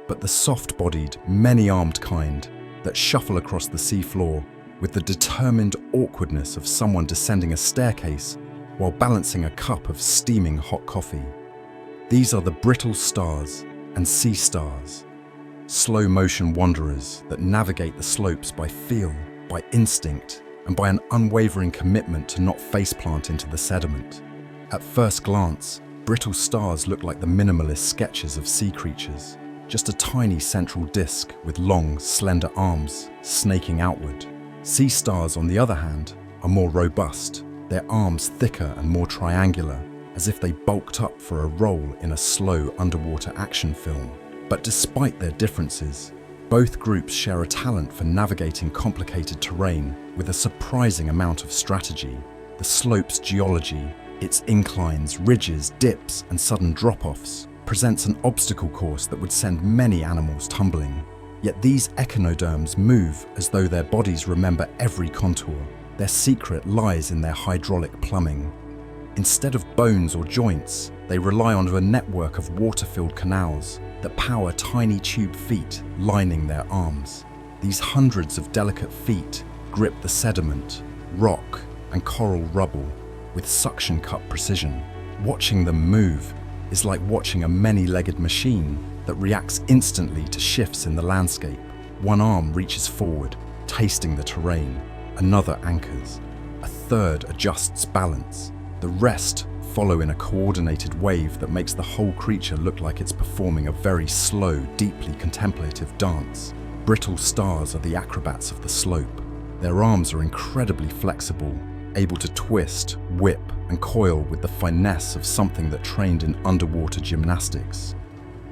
but the soft-bodied, many-armed kind that shuffle across the seafloor with the determined awkwardness of someone descending a staircase while balancing a cup of steaming hot coffee. These are the brittle stars and sea stars, slow-motion wanderers that navigate the slopes by feel, by instinct, and by an unwavering commitment to not faceplant into the sediment. At first glance, brittle stars look like the minimalist sketches of sea creatures, just a tiny central disk with long, slender arms snaking outward. Sea stars, on the other hand, are more robust, their arms thicker and more triangular, as if they bulked up for a role in a slow underwater action film. But despite their differences, both groups share a talent for navigating complicated terrain with a surprising amount of strategy. The slope's geology, its inclines, ridges, dips, and sudden drop-offs, presents an obstacle course that would send many animals tumbling. Yet these echinoderms move as though their bodies remember every contour. Their secret lies in their hydraulic plumbing. Instead of bones or joints, they rely on a network of water-filled canals that power tiny tube feet lining their arms. These hundreds of delicate feet grip the sediment, rock, and coral rubble with suction cup precision. Watching them move is like watching a many-legged machine that reacts instantly to shifts in the landscape. One arm reaches forward, tasting the terrain. Another anchors. A third adjusts balance. The rest follow in a coordinated wave that makes the whole creature look like it's performing a very slow, deeply contemplative dance. Brittle stars are the acrobats of the slope. Their arms are incredibly flexible, able to twist, whip, and coil with the finesse of something that trained in underwater gymnastics.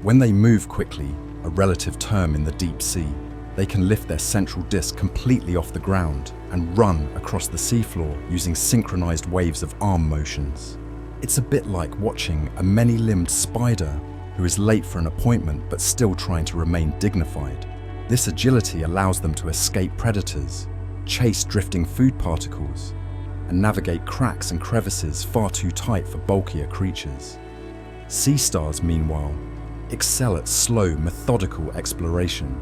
When they move quickly, a relative term in the deep sea, they can lift their central disc completely off the ground and run across the seafloor using synchronized waves of arm motions. It's a bit like watching a many-limbed spider who is late for an appointment but still trying to remain dignified. This agility allows them to escape predators, chase drifting food particles, and navigate cracks and crevices far too tight for bulkier creatures. Sea stars, meanwhile, excel at slow, methodical exploration.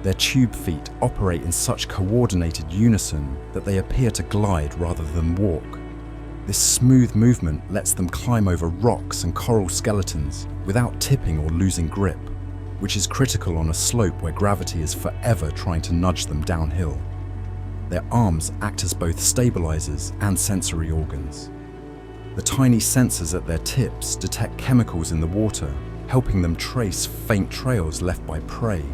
Their tube feet operate in such coordinated unison that they appear to glide rather than walk. This smooth movement lets them climb over rocks and coral skeletons without tipping or losing grip, which is critical on a slope where gravity is forever trying to nudge them downhill. Their arms act as both stabilizers and sensory organs. The tiny sensors at their tips detect chemicals in the water, helping them trace faint trails left by prey,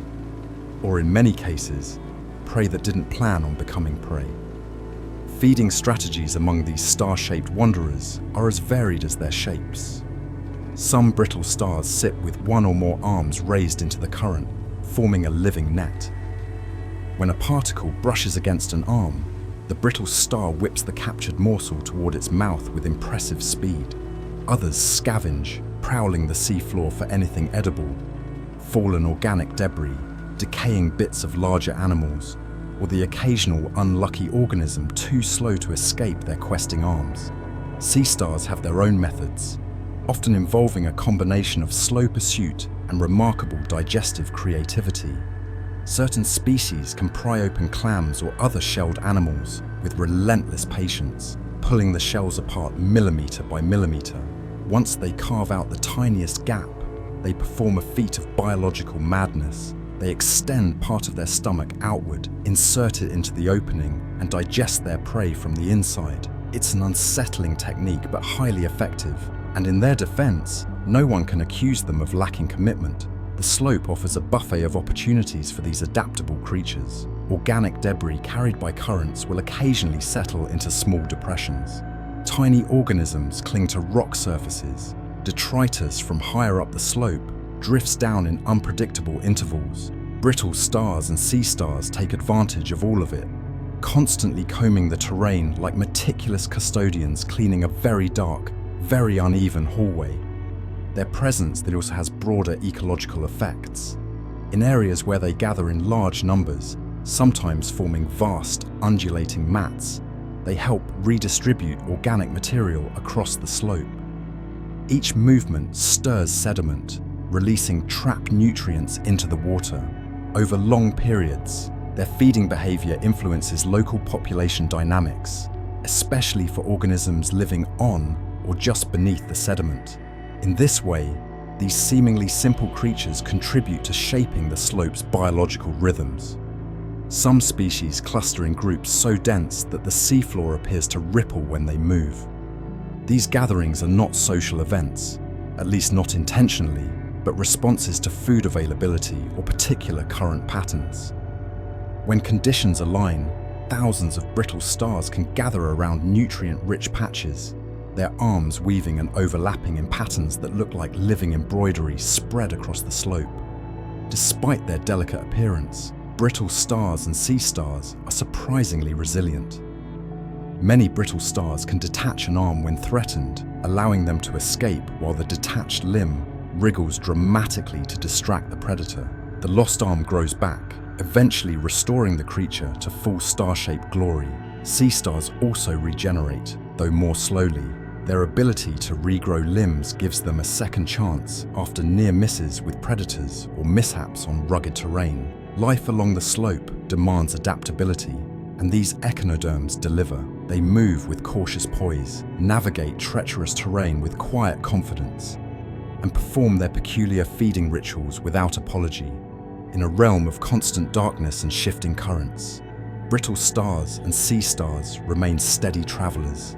or in many cases, prey that didn't plan on becoming prey. Feeding strategies among these star-shaped wanderers are as varied as their shapes. Some brittle stars sit with one or more arms raised into the current, forming a living net. When a particle brushes against an arm, the brittle star whips the captured morsel toward its mouth with impressive speed. Others scavenge, prowling the seafloor for anything edible, fallen organic debris, decaying bits of larger animals, or the occasional unlucky organism too slow to escape their questing arms. Sea stars have their own methods, often involving a combination of slow pursuit and remarkable digestive creativity. Certain species can pry open clams or other shelled animals with relentless patience, pulling the shells apart millimeter by millimeter. Once they carve out the tiniest gap, they perform a feat of biological madness. They extend part of their stomach outward, insert it into the opening, and digest their prey from the inside. It's an unsettling technique but highly effective, and in their defense, no one can accuse them of lacking commitment. The slope offers a buffet of opportunities for these adaptable creatures. Organic debris carried by currents will occasionally settle into small depressions. Tiny organisms cling to rock surfaces. Detritus from higher up the slope drifts down in unpredictable intervals. Brittle stars and sea stars take advantage of all of it, constantly combing the terrain like meticulous custodians cleaning a very dark, very uneven hallway. Their presence that also has broader ecological effects. In areas where they gather in large numbers, sometimes forming vast, undulating mats, they help redistribute organic material across the slope. Each movement stirs sediment, releasing trapped nutrients into the water. Over long periods, their feeding behavior influences local population dynamics, especially for organisms living on or just beneath the sediment. In this way, these seemingly simple creatures contribute to shaping the slope's biological rhythms. Some species cluster in groups so dense that the seafloor appears to ripple when they move. These gatherings are not social events, at least not intentionally, but responses to food availability or particular current patterns. When conditions align, thousands of brittle stars can gather around nutrient-rich patches, their arms weaving and overlapping in patterns that look like living embroidery spread across the slope. Despite their delicate appearance, brittle stars and sea stars are surprisingly resilient. Many brittle stars can detach an arm when threatened, allowing them to escape while the detached limb wriggles dramatically to distract the predator. The lost arm grows back, eventually restoring the creature to full star-shaped glory. Sea stars also regenerate, though more slowly. Their ability to regrow limbs gives them a second chance after near misses with predators or mishaps on rugged terrain. Life along the slope demands adaptability, and these echinoderms deliver. They move with cautious poise, navigate treacherous terrain with quiet confidence, and perform their peculiar feeding rituals without apology. In a realm of constant darkness and shifting currents, brittle stars and sea stars remain steady travelers,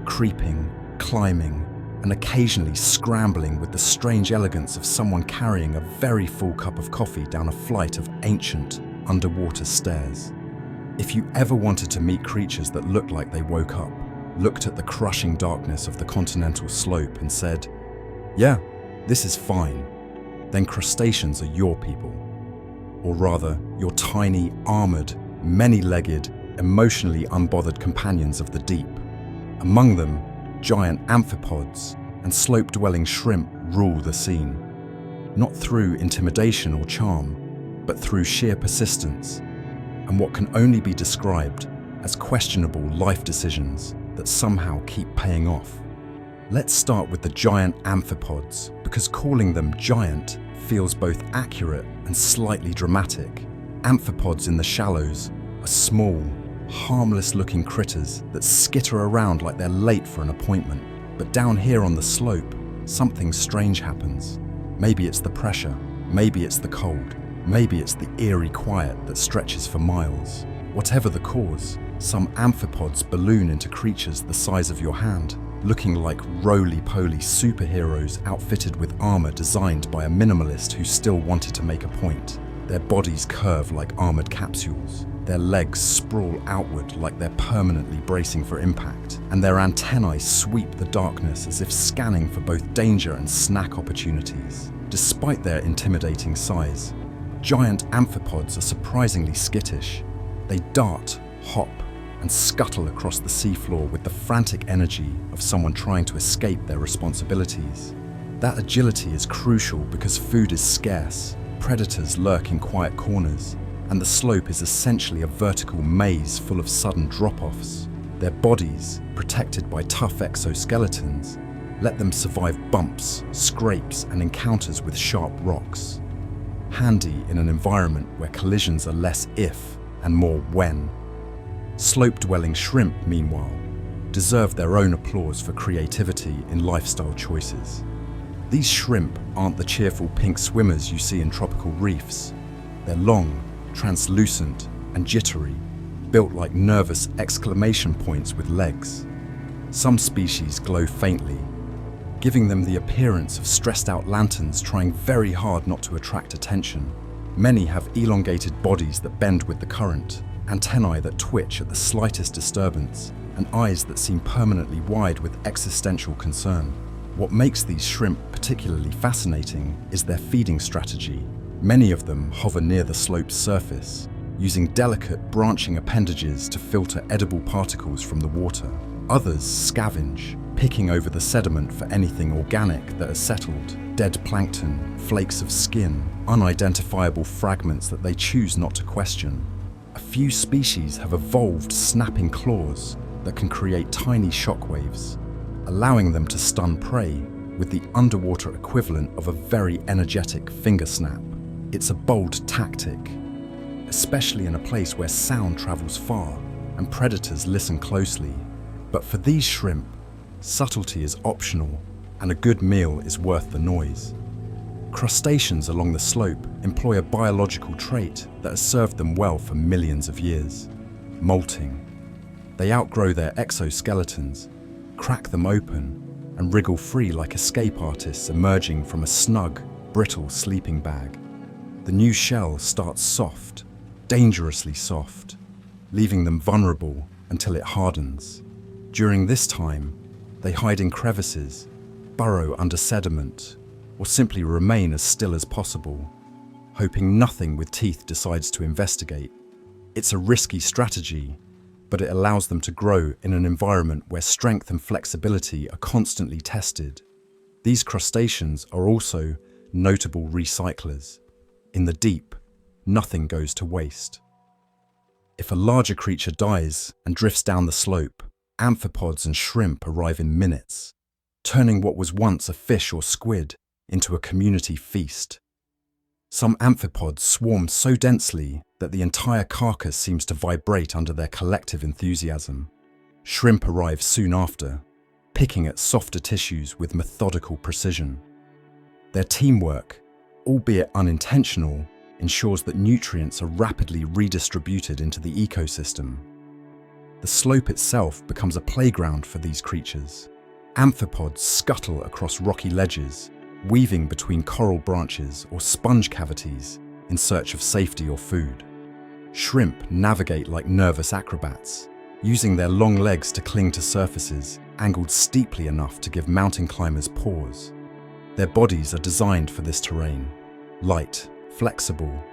creeping, climbing, and occasionally scrambling with the strange elegance of someone carrying a very full cup of coffee down a flight of ancient, underwater stairs. If you ever wanted to meet creatures that looked like they woke up, looked at the crushing darkness of the Continental slope and said, "Yeah, this is fine," then crustaceans are your people. Or rather, your tiny, armored, many-legged, emotionally unbothered companions of the deep. Among them, giant amphipods and slope-dwelling shrimp rule the scene, not through intimidation or charm, but through sheer persistence, and what can only be described as questionable life decisions that somehow keep paying off. Let's start with the giant amphipods, because calling them giant feels both accurate and slightly dramatic. Amphipods in the shallows are small, harmless-looking critters that skitter around like they're late for an appointment. But down here on the slope, something strange happens. Maybe it's the pressure, maybe it's the cold, maybe it's the eerie quiet that stretches for miles. Whatever the cause, some amphipods balloon into creatures the size of your hand, looking like roly-poly superheroes outfitted with armor designed by a minimalist who still wanted to make a point. Their bodies curve like armored capsules. Their legs sprawl outward like they're permanently bracing for impact, and their antennae sweep the darkness as if scanning for both danger and snack opportunities. Despite their intimidating size, giant amphipods are surprisingly skittish. They dart, hop, and scuttle across the seafloor with the frantic energy of someone trying to escape their responsibilities. That agility is crucial because food is scarce, predators lurk in quiet corners, and the slope is essentially a vertical maze full of sudden drop-offs. Their bodies, protected by tough exoskeletons, let them survive bumps, scrapes, and encounters with sharp rocks. Handy in an environment where collisions are less if and more when. Slope-dwelling shrimp, meanwhile, deserve their own applause for creativity in lifestyle choices. These shrimp aren't the cheerful pink swimmers you see in tropical reefs. They're long, translucent, and jittery, built like nervous exclamation points with legs. Some species glow faintly, giving them the appearance of stressed-out lanterns trying very hard not to attract attention. Many have elongated bodies that bend with the current, antennae that twitch at the slightest disturbance, and eyes that seem permanently wide with existential concern. What makes these shrimp particularly fascinating is their feeding strategy. Many of them hover near the slope's surface, using delicate branching appendages to filter edible particles from the water. Others scavenge, picking over the sediment for anything organic that has settled, dead plankton, flakes of skin, unidentifiable fragments that they choose not to question. A few species have evolved snapping claws that can create tiny shockwaves, allowing them to stun prey with the underwater equivalent of a very energetic finger snap. It's a bold tactic, especially in a place where sound travels far and predators listen closely. But for these shrimp, subtlety is optional and a good meal is worth the noise. Crustaceans along the slope employ a biological trait that has served them well for millions of years: molting. They outgrow their exoskeletons, crack them open, and wriggle free like escape artists emerging from a snug, brittle sleeping bag. The new shell starts soft, dangerously soft, leaving them vulnerable until it hardens. During this time, they hide in crevices, burrow under sediment, or simply remain as still as possible, hoping nothing with teeth decides to investigate. It's a risky strategy, but it allows them to grow in an environment where strength and flexibility are constantly tested. These crustaceans are also notable recyclers. In the deep, nothing goes to waste. If a larger creature dies and drifts down the slope, amphipods and shrimp arrive in minutes, turning what was once a fish or squid into a community feast. Some amphipods swarm so densely that the entire carcass seems to vibrate under their collective enthusiasm. Shrimp arrive soon after, picking at softer tissues with methodical precision. Their teamwork, albeit unintentional, ensures that nutrients are rapidly redistributed into the ecosystem. The slope itself becomes a playground for these creatures. Amphipods scuttle across rocky ledges, weaving between coral branches or sponge cavities in search of safety or food. Shrimp navigate like nervous acrobats, using their long legs to cling to surfaces angled steeply enough to give mountain climbers pause. Their bodies are designed for this terrain, light, flexible,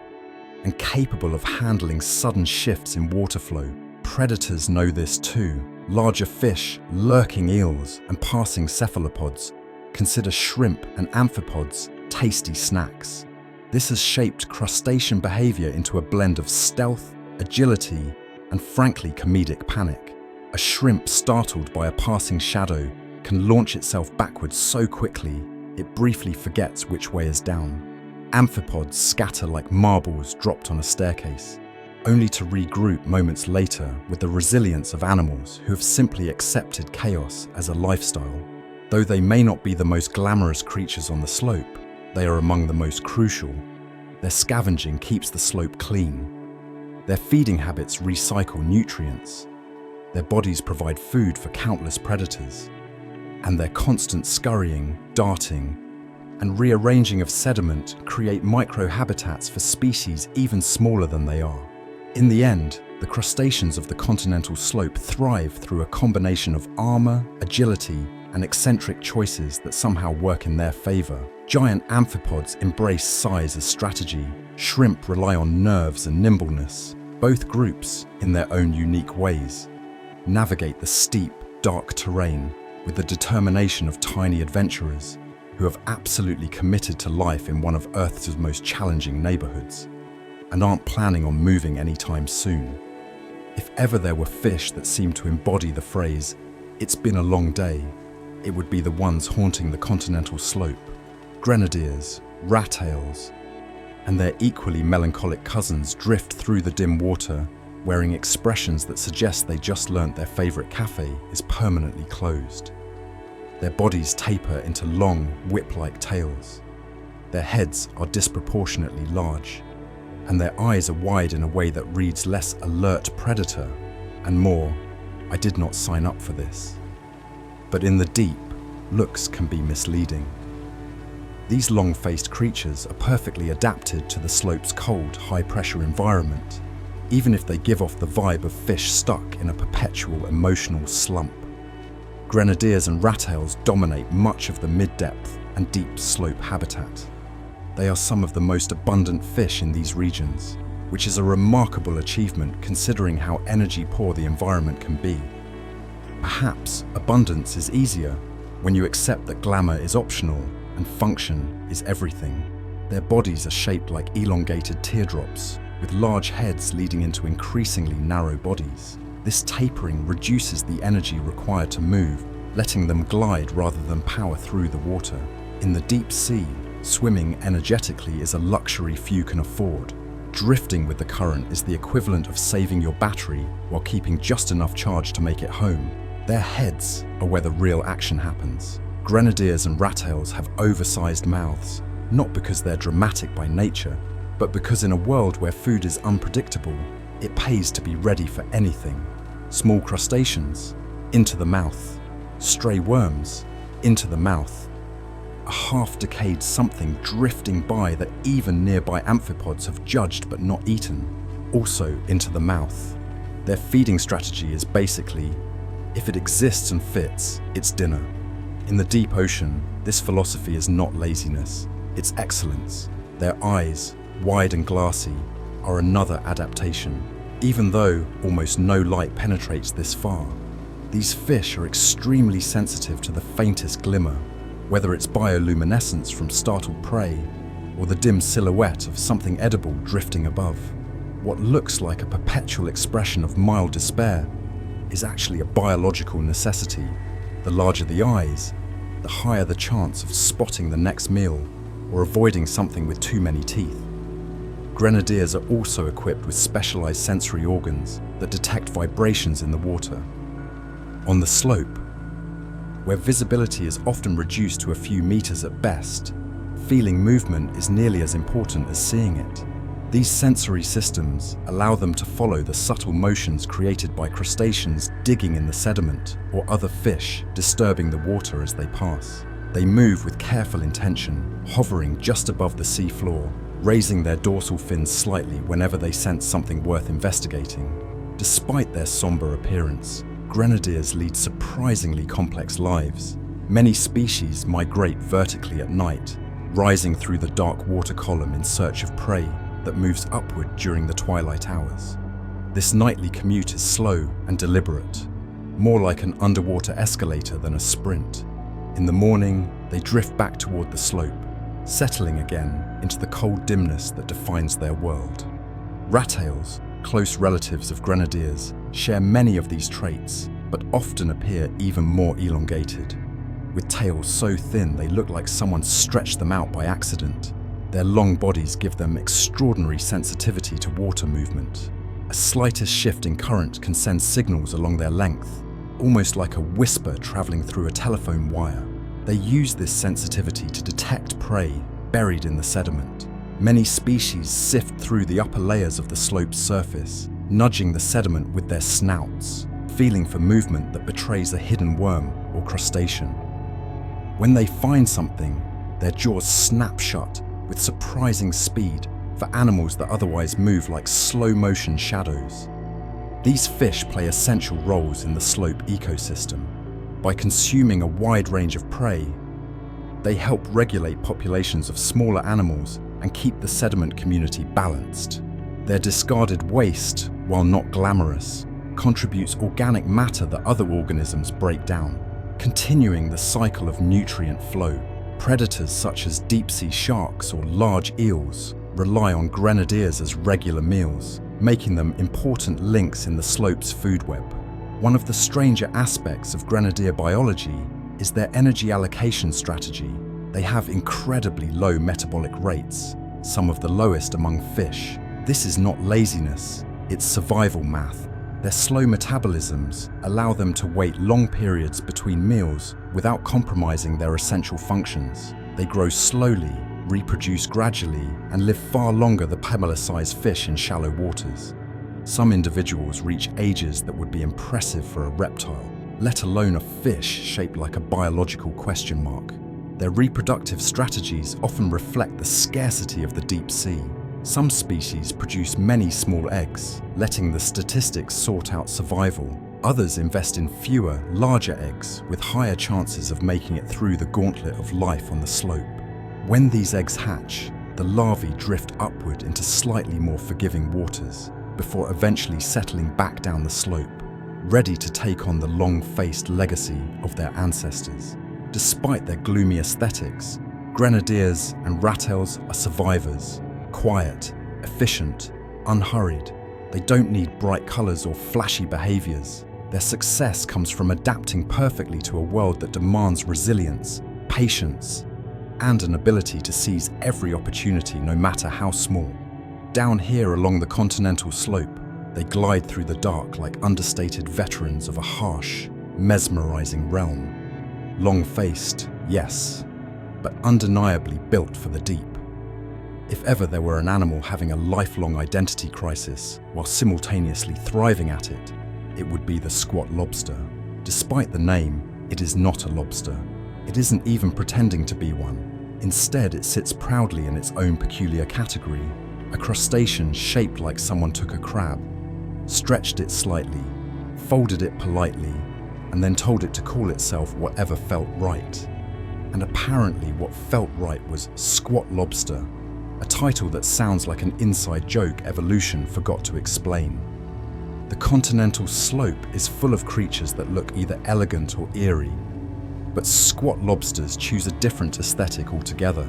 and capable of handling sudden shifts in water flow. Predators know this too. Larger fish, lurking eels, and passing cephalopods consider shrimp and amphipods tasty snacks. This has shaped crustacean behavior into a blend of stealth, agility, and frankly comedic panic. A shrimp startled by a passing shadow can launch itself backwards so quickly it briefly forgets which way is down. Amphipods scatter like marbles dropped on a staircase, only to regroup moments later with the resilience of animals who have simply accepted chaos as a lifestyle. Though they may not be the most glamorous creatures on the slope, they are among the most crucial. Their scavenging keeps the slope clean. Their feeding habits recycle nutrients. Their bodies provide food for countless predators. And their constant scurrying, darting, and rearranging of sediment create microhabitats for species even smaller than they are. In the end, the crustaceans of the continental slope thrive through a combination of armor, agility, and eccentric choices that somehow work in their favor. Giant amphipods embrace size as strategy. Shrimp rely on nerves and nimbleness. Both groups, in their own unique ways, navigate the steep, dark terrain with the determination of tiny adventurers who have absolutely committed to life in one of Earth's most challenging neighborhoods and aren't planning on moving anytime soon. If ever there were fish that seemed to embody the phrase, "It's been a long day," it would be the ones haunting the continental slope. Grenadiers, rat-tails, and their equally melancholic cousins drift through the dim water, wearing expressions that suggest they just learnt their favorite cafe is permanently closed. Their bodies taper into long, whip-like tails. Their heads are disproportionately large, and their eyes are wide in a way that reads less alert predator and more, "I did not sign up for this." But in the deep, looks can be misleading. These long-faced creatures are perfectly adapted to the slope's cold, high-pressure environment, even if they give off the vibe of fish stuck in a perpetual emotional slump. Grenadiers and rat-tails dominate much of the mid-depth and deep slope habitat. They are some of the most abundant fish in these regions, which is a remarkable achievement considering how energy poor the environment can be. perhaps abundance is easier when you accept that glamour is optional and function is everything. Their bodies are shaped like elongated teardrops, with large heads leading into increasingly narrow bodies. This tapering reduces the energy required to move, letting them glide rather than power through the water. In the deep sea, swimming energetically is a luxury few can afford. Drifting with the current is the equivalent of saving your battery while keeping just enough charge to make it home. Their heads are where the real action happens. Grenadiers and rattails have oversized mouths, not because they're dramatic by nature, but because in a world where food is unpredictable, it pays to be ready for anything. Small crustaceans, into the mouth. Stray worms, into the mouth. A half-decayed something drifting by that even nearby amphipods have judged but not eaten, also into the mouth. Their feeding strategy is basically, if it exists and fits, it's dinner. In the deep ocean, this philosophy is not laziness, it's excellence. Their eyes, wide and glassy, are another adaptation. Even though almost no light penetrates this far, these fish are extremely sensitive to the faintest glimmer, whether it's bioluminescence from startled prey or the dim silhouette of something edible drifting above. What looks like a perpetual expression of mild despair is actually a biological necessity. The larger the eyes, the higher the chance of spotting the next meal or avoiding something with too many teeth. Grenadiers are also equipped with specialized sensory organs that detect vibrations in the water. On the slope, where visibility is often reduced to a few meters at best, feeling movement is nearly as important as seeing it. These sensory systems allow them to follow the subtle motions created by crustaceans digging in the sediment or other fish disturbing the water as they pass. They move with careful intention, hovering just above the sea floor, raising their dorsal fins slightly whenever they sense something worth investigating. Despite their somber appearance, grenadiers lead surprisingly complex lives. Many species migrate vertically at night, rising through the dark water column in search of prey that moves upward during the twilight hours. This nightly commute is slow and deliberate, more like an underwater escalator than a sprint. In the morning, they drift back toward the slope, settling again into the cold dimness that defines their world. Rattails, close relatives of grenadiers, share many of these traits, but often appear even more elongated. With tails so thin they look like someone stretched them out by accident. Their long bodies give them extraordinary sensitivity to water movement. A slightest shift in current can send signals along their length, almost like a whisper traveling through a telephone wire. They use this sensitivity to detect prey buried in the sediment. Many species sift through the upper layers of the slope's surface, nudging the sediment with their snouts, feeling for movement that betrays a hidden worm or crustacean. When they find something, their jaws snap shut with surprising speed for animals that otherwise move like slow-motion shadows. These fish play essential roles in the slope ecosystem. By consuming a wide range of prey, they help regulate populations of smaller animals and keep the sediment community balanced. Their discarded waste, while not glamorous, contributes organic matter that other organisms break down, continuing the cycle of nutrient flow. Predators such as deep-sea sharks or large eels rely on grenadiers as regular meals, making them important links in the slope's food web. One of the stranger aspects of grenadier biology is their energy allocation strategy. They have incredibly low metabolic rates, some of the lowest among fish. This is not laziness, it's survival math. Their slow metabolisms allow them to wait long periods between meals without compromising their essential functions. They grow slowly, reproduce gradually, and live far longer than Pamela-sized fish in shallow waters. Some individuals reach ages that would be impressive for a reptile, let alone a fish shaped like a biological question mark. Their reproductive strategies often reflect the scarcity of the deep sea. Some species produce many small eggs, letting the statistics sort out survival. Others invest in fewer, larger eggs with higher chances of making it through the gauntlet of life on the slope. When these eggs hatch, the larvae drift upward into slightly more forgiving waters, before eventually settling back down the slope. ready to take on the long-faced legacy of their ancestors. Despite their gloomy aesthetics, grenadiers and rattles are survivors, quiet, efficient, unhurried. They don't need bright colors or flashy behaviors. Their success comes from adapting perfectly to a world that demands resilience, patience, and an ability to seize every opportunity, no matter how small. Down here along the Continental slope, they glide through the dark like understated veterans of a harsh, mesmerizing realm. Long-faced, yes, but undeniably built for the deep. If ever there were an animal having a lifelong identity crisis while simultaneously thriving at it, it would be the squat lobster. Despite the name, it is not a lobster. It isn't even pretending to be one. Instead, it sits proudly in its own peculiar category, a crustacean shaped like someone took a crab, stretched it slightly, folded it politely, and then told it to call itself whatever felt right. And apparently what felt right was squat lobster, a title that sounds like an inside joke evolution forgot to explain. The Continental slope is full of creatures that look either elegant or eerie, but squat lobsters choose a different aesthetic altogether.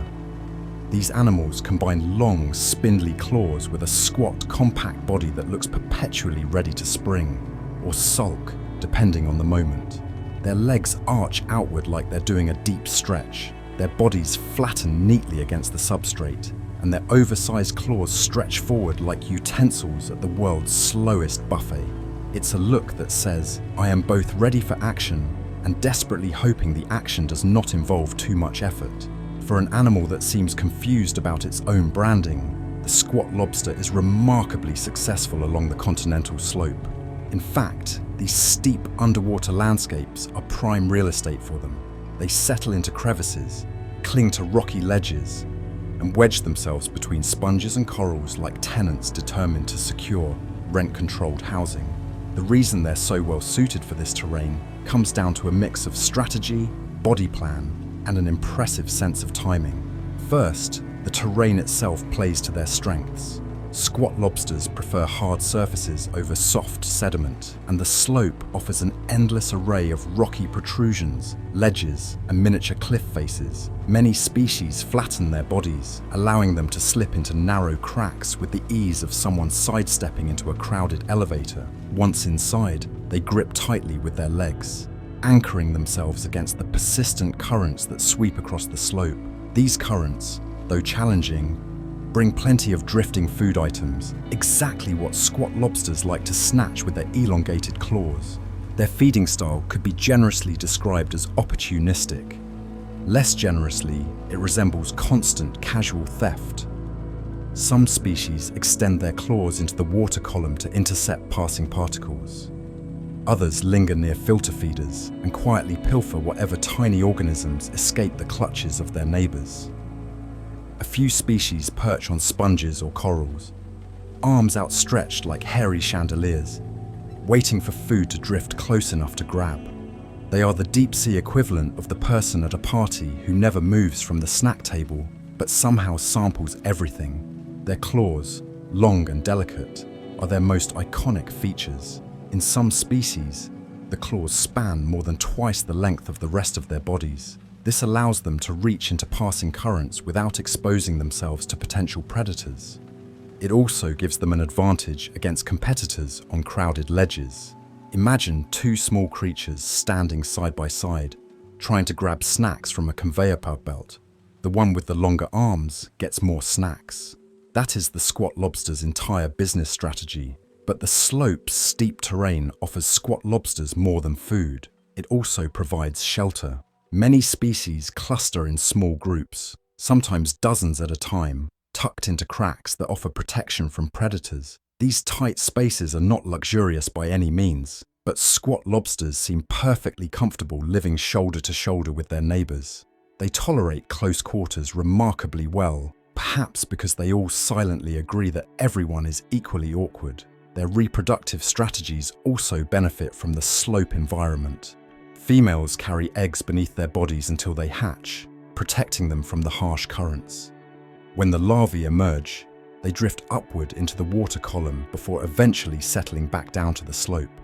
These animals combine long, spindly claws with a squat, compact body that looks perpetually ready to spring, or sulk, depending on the moment. Their legs arch outward like they're doing a deep stretch. Their bodies flatten neatly against the substrate, and their oversized claws stretch forward like utensils at the world's slowest buffet. It's a look that says, I am both ready for action and desperately hoping the action does not involve too much effort. For an animal that seems confused about its own branding, the squat lobster is remarkably successful along the Continental slope. In fact, these steep underwater landscapes are prime real estate for them. They settle into crevices, cling to rocky ledges, and wedge themselves between sponges and corals like tenants determined to secure rent-controlled housing. The reason they're so well suited for this terrain comes down to a mix of strategy, body plan, and an impressive sense of timing. First, the terrain itself plays to their strengths. Squat lobsters prefer hard surfaces over soft sediment, and the slope offers an endless array of rocky protrusions, ledges, and miniature cliff faces. Many species flatten their bodies, allowing them to slip into narrow cracks with the ease of someone sidestepping into a crowded elevator. Once inside, they grip tightly with their legs, anchoring themselves against the persistent currents that sweep across the slope. These currents, though challenging, bring plenty of drifting food items, exactly what squat lobsters like to snatch with their elongated claws. Their feeding style could be generously described as opportunistic. Less generously, it resembles constant, casual theft. Some species extend their claws into the water column to intercept passing particles. Others linger near filter feeders and quietly pilfer whatever tiny organisms escape the clutches of their neighbors. A few species perch on sponges or corals, arms outstretched like hairy chandeliers, waiting for food to drift close enough to grab. They are the deep-sea equivalent of the person at a party who never moves from the snack table, but somehow samples everything. Their claws, long and delicate, are their most iconic features. In some species, the claws span more than twice the length of the rest of their bodies. This allows them to reach into passing currents without exposing themselves to potential predators. It also gives them an advantage against competitors on crowded ledges. Imagine two small creatures standing side by side, trying to grab snacks from a conveyor belt. The one with the longer arms gets more snacks. That is the squat lobster's entire business strategy. But the slope's steep terrain offers squat lobsters more than food. It also provides shelter. Many species cluster in small groups, sometimes dozens at a time, tucked into cracks that offer protection from predators. These tight spaces are not luxurious by any means, but squat lobsters seem perfectly comfortable living shoulder to shoulder with their neighbors. They tolerate close quarters remarkably well, perhaps because they all silently agree that everyone is equally awkward. Their reproductive strategies also benefit from the slope environment. Females carry eggs beneath their bodies until they hatch, protecting them from the harsh currents. When the larvae emerge, they drift upward into the water column before eventually settling back down to the slope.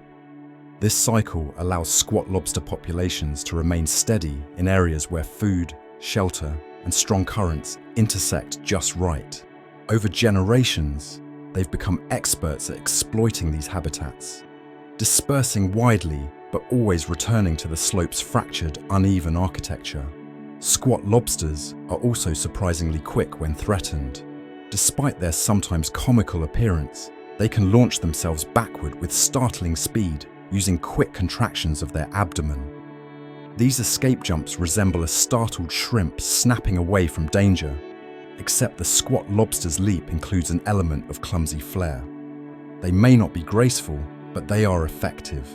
This cycle allows squat lobster populations to remain steady in areas where food, shelter, and strong currents intersect just right. Over generations, they've become experts at exploiting these habitats, dispersing widely but always returning to the slope's fractured, uneven architecture. Squat lobsters are also surprisingly quick when threatened. Despite their sometimes comical appearance, they can launch themselves backward with startling speed, using quick contractions of their abdomen. These escape jumps resemble a startled shrimp snapping away from danger, except the squat lobster's leap includes an element of clumsy flair. They may not be graceful, but they are effective.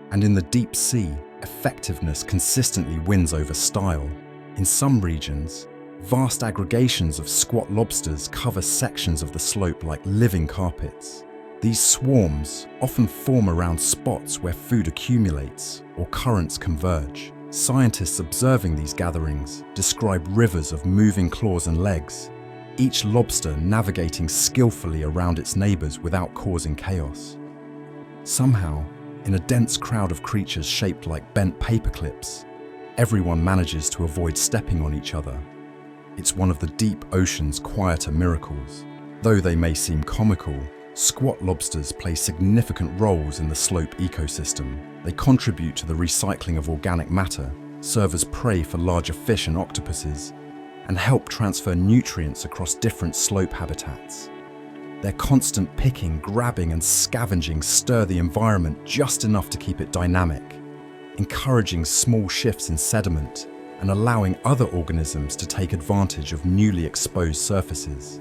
And in the deep sea, effectiveness consistently wins over style. In some regions, vast aggregations of squat lobsters cover sections of the slope like living carpets. These swarms often form around spots where food accumulates or currents converge. Scientists observing these gatherings describe rivers of moving claws and legs, each lobster navigating skillfully around its neighbors without causing chaos. Somehow, in a dense crowd of creatures shaped like bent paper clips, everyone manages to avoid stepping on each other. It's one of the deep ocean's quieter miracles. Though they may seem comical, squat lobsters play significant roles in the slope ecosystem. They contribute to the recycling of organic matter, serve as prey for larger fish and octopuses, and help transfer nutrients across different slope habitats. Their constant picking, grabbing, and scavenging stir the environment just enough to keep it dynamic, encouraging small shifts in sediment and allowing other organisms to take advantage of newly exposed surfaces.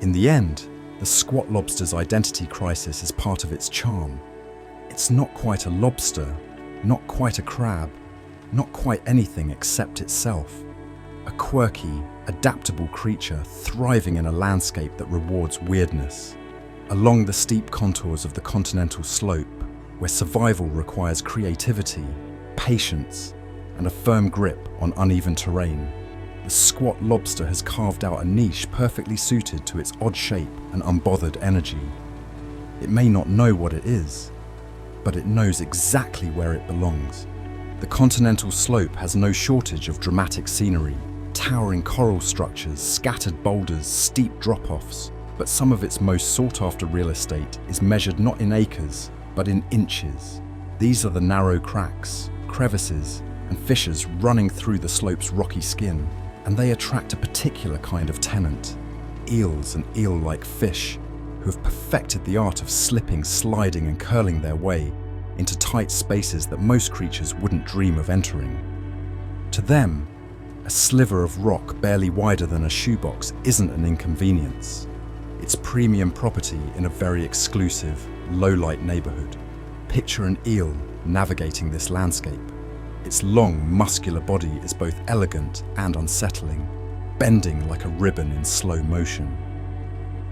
In the end, the squat lobster's identity crisis is part of its charm. It's not quite a lobster, not quite a crab, not quite anything except itself. A quirky, adaptable creature thriving in a landscape that rewards weirdness. Along the steep contours of the continental slope, where survival requires creativity, patience, and a firm grip on uneven terrain, the squat lobster has carved out a niche perfectly suited to its odd shape and unbothered energy. It may not know what it is, but it knows exactly where it belongs. The continental slope has no shortage of dramatic scenery, towering coral structures, scattered boulders, steep drop-offs, but some of its most sought-after real estate is measured not in acres, but in inches. These are the narrow cracks, crevices, and fissures running through the slope's rocky skin, and they attract a particular kind of tenant, eels and eel-like fish, who have perfected the art of slipping, sliding, and curling their way into tight spaces that most creatures wouldn't dream of entering. To them, a sliver of rock barely wider than a shoebox isn't an inconvenience. It's premium property in a very exclusive, low-light neighborhood. Picture an eel navigating this landscape. Its long, muscular body is both elegant and unsettling, bending like a ribbon in slow motion.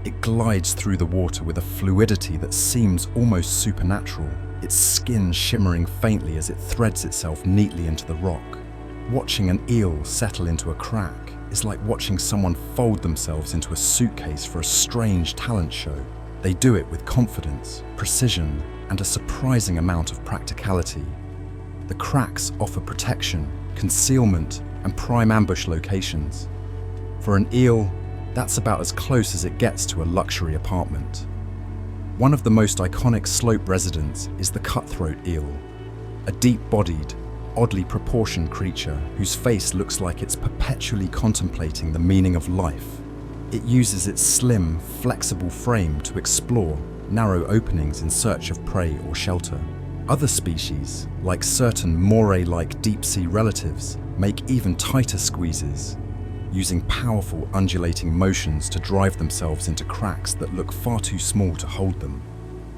It glides through the water with a fluidity that seems almost supernatural, its skin shimmering faintly as it threads itself neatly into the rock. Watching an eel settle into a crack is like watching someone fold themselves into a suitcase for a strange talent show. They do it with confidence, precision, and a surprising amount of practicality. The cracks offer protection, concealment, and prime ambush locations. For an eel, that's about as close as it gets to a luxury apartment. One of the most iconic slope residents is the cutthroat eel, a deep-bodied, oddly proportioned creature whose face looks like it's perpetually contemplating the meaning of life. It uses its slim, flexible frame to explore narrow openings in search of prey or shelter. Other species, like certain moray-like deep-sea relatives, make even tighter squeezes, using powerful undulating motions to drive themselves into cracks that look far too small to hold them.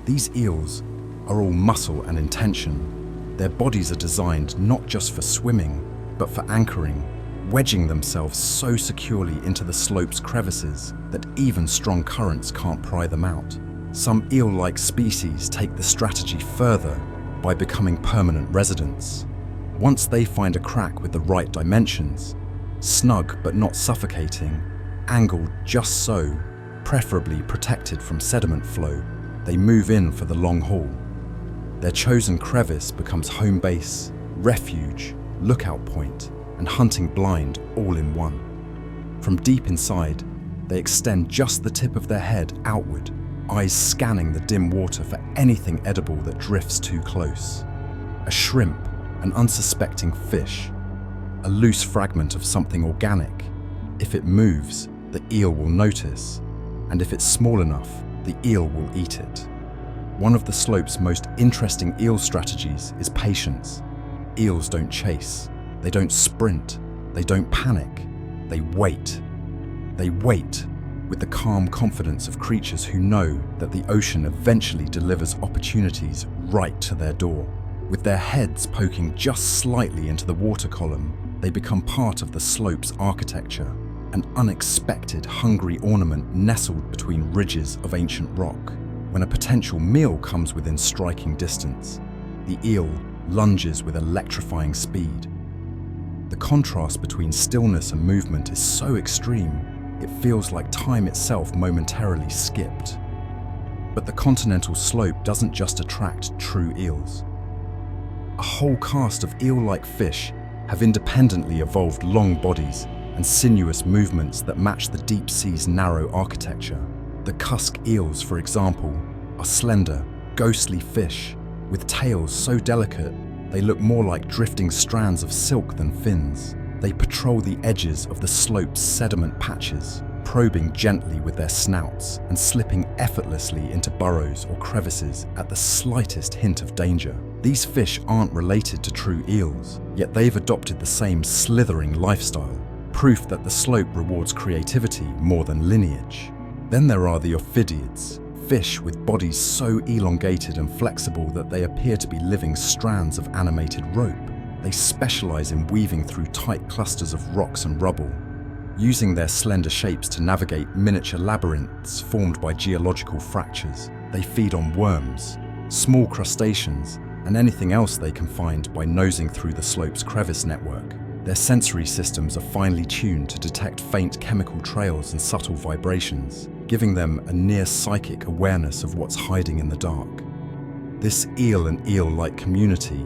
These eels are all muscle and intention. Their bodies are designed not just for swimming, but for anchoring, wedging themselves so securely into the slope's crevices that even strong currents can't pry them out. Some eel-like species take the strategy further by becoming permanent residents. Once they find a crack with the right dimensions, snug but not suffocating, angled just so, preferably protected from sediment flow, they move in for the long haul. Their chosen crevice becomes home base, refuge, lookout point, and hunting blind all in one. From deep inside, they extend just the tip of their head outward, eyes scanning the dim water for anything edible that drifts too close. A shrimp, an unsuspecting fish, a loose fragment of something organic. If it moves, the eel will notice, and if it's small enough, the eel will eat it. One of the slope's most interesting eel strategies is patience. Eels don't chase, they don't sprint, they don't panic, they wait. They wait with the calm confidence of creatures who know that the ocean eventually delivers opportunities right to their door. With their heads poking just slightly into the water column, they become part of the slope's architecture, an unexpected, hungry ornament nestled between ridges of ancient rock. When a potential meal comes within striking distance, the eel lunges with electrifying speed. The contrast between stillness and movement is so extreme, it feels like time itself momentarily skipped. But the continental slope doesn't just attract true eels. A whole cast of eel-like fish have independently evolved long bodies and sinuous movements that match the deep sea's narrow architecture. The cusk eels, for example, are slender, ghostly fish with tails so delicate they look more like drifting strands of silk than fins. They patrol the edges of the slope's sediment patches, probing gently with their snouts and slipping effortlessly into burrows or crevices at the slightest hint of danger. These fish aren't related to true eels, yet they've adopted the same slithering lifestyle, proof that the slope rewards creativity more than lineage. Then there are the ophidiids, fish with bodies so elongated and flexible that they appear to be living strands of animated rope. They specialize in weaving through tight clusters of rocks and rubble, using their slender shapes to navigate miniature labyrinths formed by geological fractures. They feed on worms, small crustaceans, and anything else they can find by nosing through the slope's crevice network. Their sensory systems are finely tuned to detect faint chemical trails and subtle vibrations, giving them a near-psychic awareness of what's hiding in the dark. This eel and eel-like community,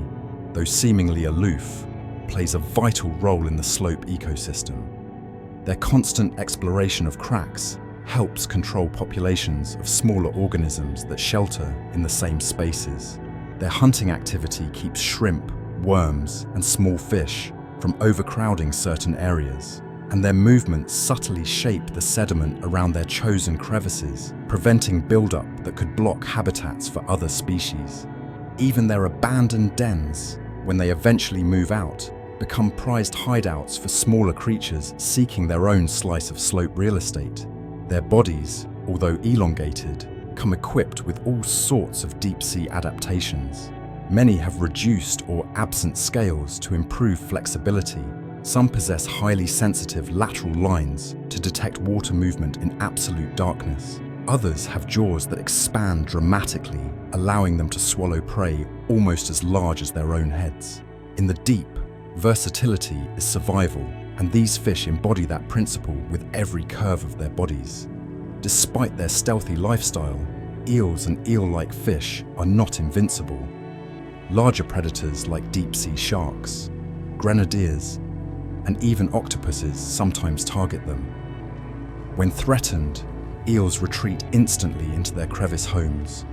though seemingly aloof, plays a vital role in the slope ecosystem. Their constant exploration of cracks helps control populations of smaller organisms that shelter in the same spaces. Their hunting activity keeps shrimp, worms, and small fish from overcrowding certain areas, and their movements subtly shape the sediment around their chosen crevices, preventing buildup that could block habitats for other species. Even their abandoned dens, when they eventually move out, become prized hideouts for smaller creatures seeking their own slice of slope real estate. Their bodies, although elongated, come equipped with all sorts of deep-sea adaptations. Many have reduced or absent scales to improve flexibility. Some possess highly sensitive lateral lines to detect water movement in absolute darkness. Others have jaws that expand dramatically, allowing them to swallow prey almost as large as their own heads. In the deep, versatility is survival, and these fish embody that principle with every curve of their bodies. Despite their stealthy lifestyle, eels and eel-like fish are not invincible. Larger predators like deep-sea sharks, grenadiers, and even octopuses sometimes target them. When threatened, eels retreat instantly into their crevice homes,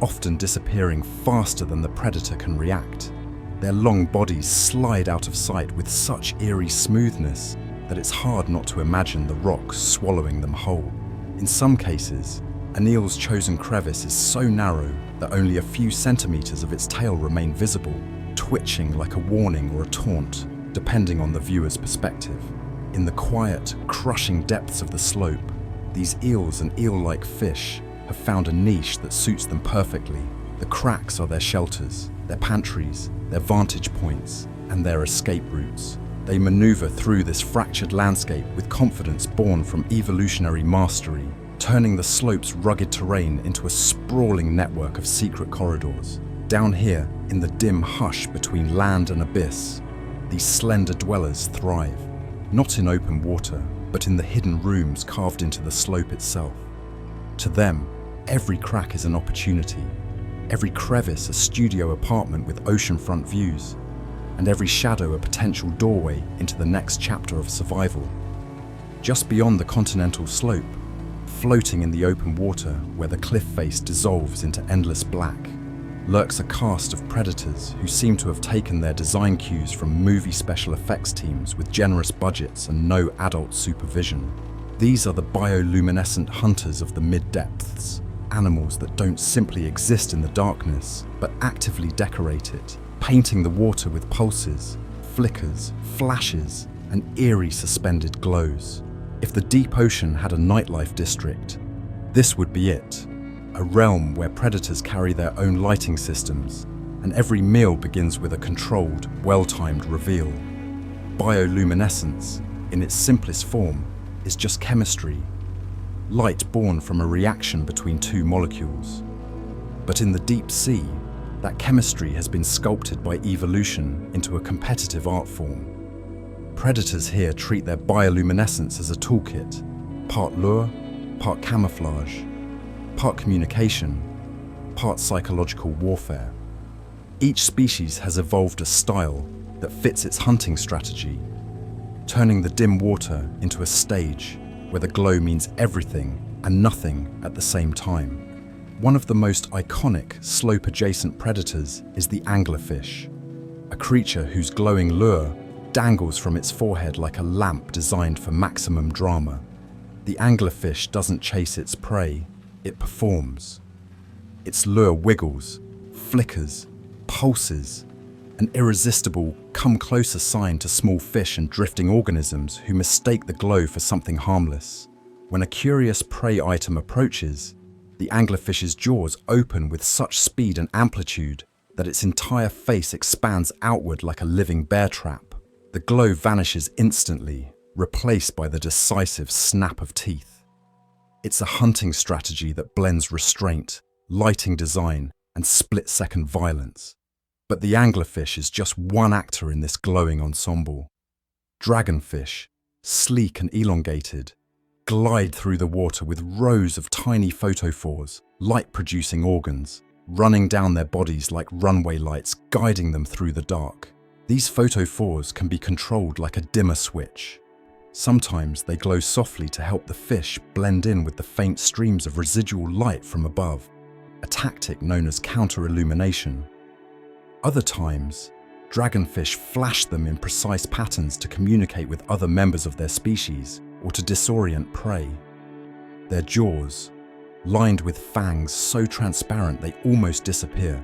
often disappearing faster than the predator can react. Their long bodies slide out of sight with such eerie smoothness that it's hard not to imagine the rock swallowing them whole. In some cases, an eel's chosen crevice is so narrow that only a few centimeters of its tail remain visible, twitching like a warning or a taunt, depending on the viewer's perspective. In the quiet, crushing depths of the slope, these eels and eel-like fish have found a niche that suits them perfectly. The cracks are their shelters, their pantries, their vantage points, and their escape routes. They maneuver through this fractured landscape with confidence born from evolutionary mastery, turning the slope's rugged terrain into a sprawling network of secret corridors. Down here, in the dim hush between land and abyss, these slender dwellers thrive, not in open water, but in the hidden rooms carved into the slope itself. To them, every crack is an opportunity, every crevice a studio apartment with oceanfront views, and every shadow a potential doorway into the next chapter of survival. Just beyond the continental slope, floating in the open water where the cliff face dissolves into endless black, lurks a cast of predators who seem to have taken their design cues from movie special effects teams with generous budgets and no adult supervision. These are the bioluminescent hunters of the mid-depths, animals that don't simply exist in the darkness, but actively decorate it, painting the water with pulses, flickers, flashes, and eerie suspended glows. If the deep ocean had a nightlife district, this would be it. A realm where predators carry their own lighting systems, and every meal begins with a controlled, well-timed reveal. Bioluminescence, in its simplest form, is just chemistry, light born from a reaction between two molecules. But in the deep sea, that chemistry has been sculpted by evolution into a competitive art form. Predators here treat their bioluminescence as a toolkit, part lure, part camouflage, part communication, part psychological warfare. Each species has evolved a style that fits its hunting strategy, turning the dim water into a stage where the glow means everything and nothing at the same time. One of the most iconic slope-adjacent predators is the anglerfish, a creature whose glowing lure dangles from its forehead like a lamp designed for maximum drama. The anglerfish doesn't chase its prey, it performs. Its lure wiggles, flickers, pulses, an irresistible come closer sign to small fish and drifting organisms who mistake the glow for something harmless. When a curious prey item approaches, the anglerfish's jaws open with such speed and amplitude that its entire face expands outward like a living bear trap. The glow vanishes instantly, replaced by the decisive snap of teeth. It's a hunting strategy that blends restraint, lighting design, and split-second violence. But the anglerfish is just one actor in this glowing ensemble. Dragonfish, sleek and elongated, glide through the water with rows of tiny photophores, light-producing organs, running down their bodies like runway lights, guiding them through the dark. These photophores can be controlled like a dimmer switch. Sometimes they glow softly to help the fish blend in with the faint streams of residual light from above, a tactic known as counter-illumination. Other times, dragonfish flash them in precise patterns to communicate with other members of their species or to disorient prey. Their jaws, lined with fangs so transparent they almost disappear,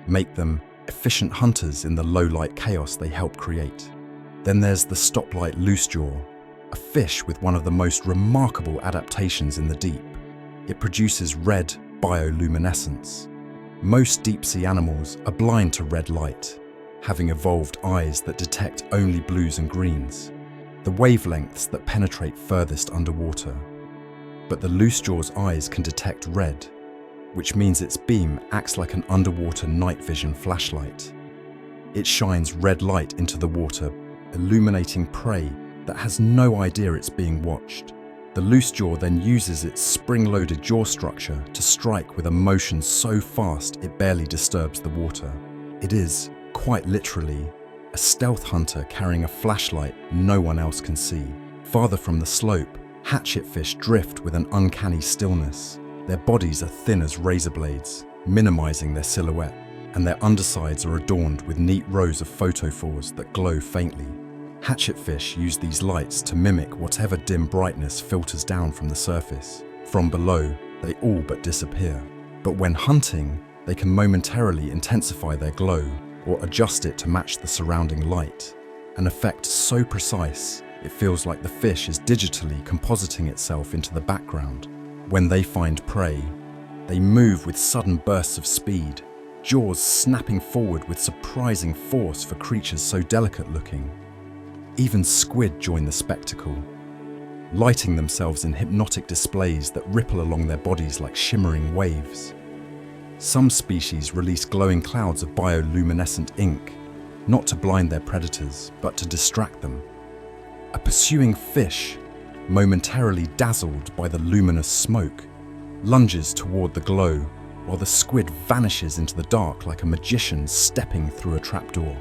make them efficient hunters in the low-light chaos they help create. Then there's the stoplight loosejaw, a fish with one of the most remarkable adaptations in the deep. It produces red bioluminescence. Most deep-sea animals are blind to red light, having evolved eyes that detect only blues and greens, the wavelengths that penetrate furthest underwater. But the loosejaw's eyes can detect red, which means its beam acts like an underwater night vision flashlight. It shines red light into the water, illuminating prey that has no idea it's being watched. The loosejaw then uses its spring-loaded jaw structure to strike with a motion so fast it barely disturbs the water. It is, quite literally, a stealth hunter carrying a flashlight no one else can see. Farther from the slope, hatchetfish drift with an uncanny stillness. Their bodies are thin as razor blades, minimizing their silhouette, and their undersides are adorned with neat rows of photophores that glow faintly. Hatchetfish use these lights to mimic whatever dim brightness filters down from the surface. From below, they all but disappear. But when hunting, they can momentarily intensify their glow or adjust it to match the surrounding light, an effect so precise it feels like the fish is digitally compositing itself into the background. When they find prey, they move with sudden bursts of speed, jaws snapping forward with surprising force for creatures so delicate-looking. Even squid join the spectacle, lighting themselves in hypnotic displays that ripple along their bodies like shimmering waves. Some species release glowing clouds of bioluminescent ink, not to blind their predators, but to distract them. A pursuing fish, momentarily dazzled by the luminous smoke, lunges toward the glow, while the squid vanishes into the dark like a magician stepping through a trapdoor.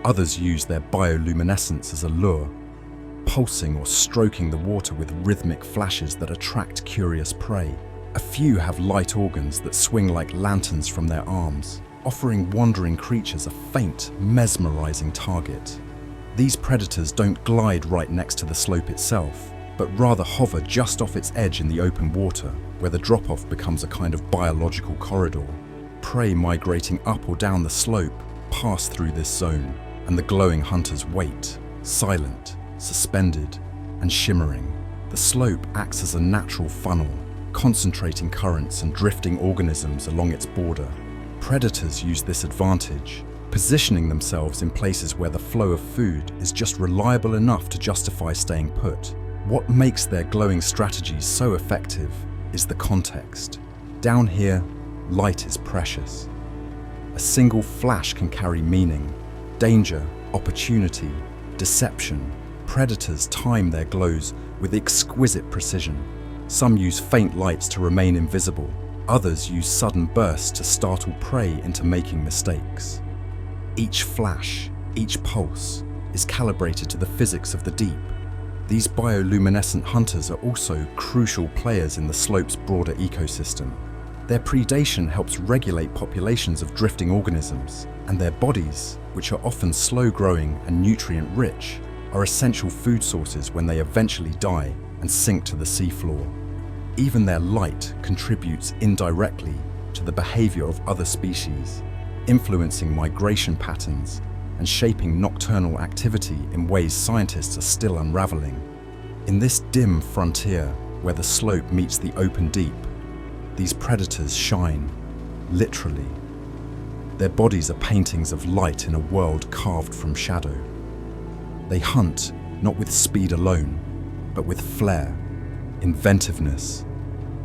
Others use their bioluminescence as a lure, pulsing or stroking the water with rhythmic flashes that attract curious prey. A few have light organs that swing like lanterns from their arms, offering wandering creatures a faint, mesmerizing target. These predators don't glide right next to the slope itself, but rather hover just off its edge in the open water, where the drop-off becomes a kind of biological corridor. Prey migrating up or down the slope pass through this zone, and the glowing hunters wait, silent, suspended, and shimmering. The slope acts as a natural funnel, concentrating currents and drifting organisms along its border. Predators use this advantage, positioning themselves in places where the flow of food is just reliable enough to justify staying put. What makes their glowing strategies so effective is the context. Down here, light is precious. A single flash can carry meaning, danger, opportunity, deception. Predators time their glows with exquisite precision. Some use faint lights to remain invisible. Others use sudden bursts to startle prey into making mistakes. Each flash, each pulse, is calibrated to the physics of the deep. These bioluminescent hunters are also crucial players in the slope's broader ecosystem. Their predation helps regulate populations of drifting organisms, and their bodies, which are often slow-growing and nutrient-rich, are essential food sources when they eventually die and sink to the seafloor. Even their light contributes indirectly to the behavior of other species, influencing migration patterns and shaping nocturnal activity in ways scientists are still unraveling. In this dim frontier where the slope meets the open deep, these predators shine, literally. Their bodies are paintings of light in a world carved from shadow. They hunt not with speed alone, but with flair, inventiveness,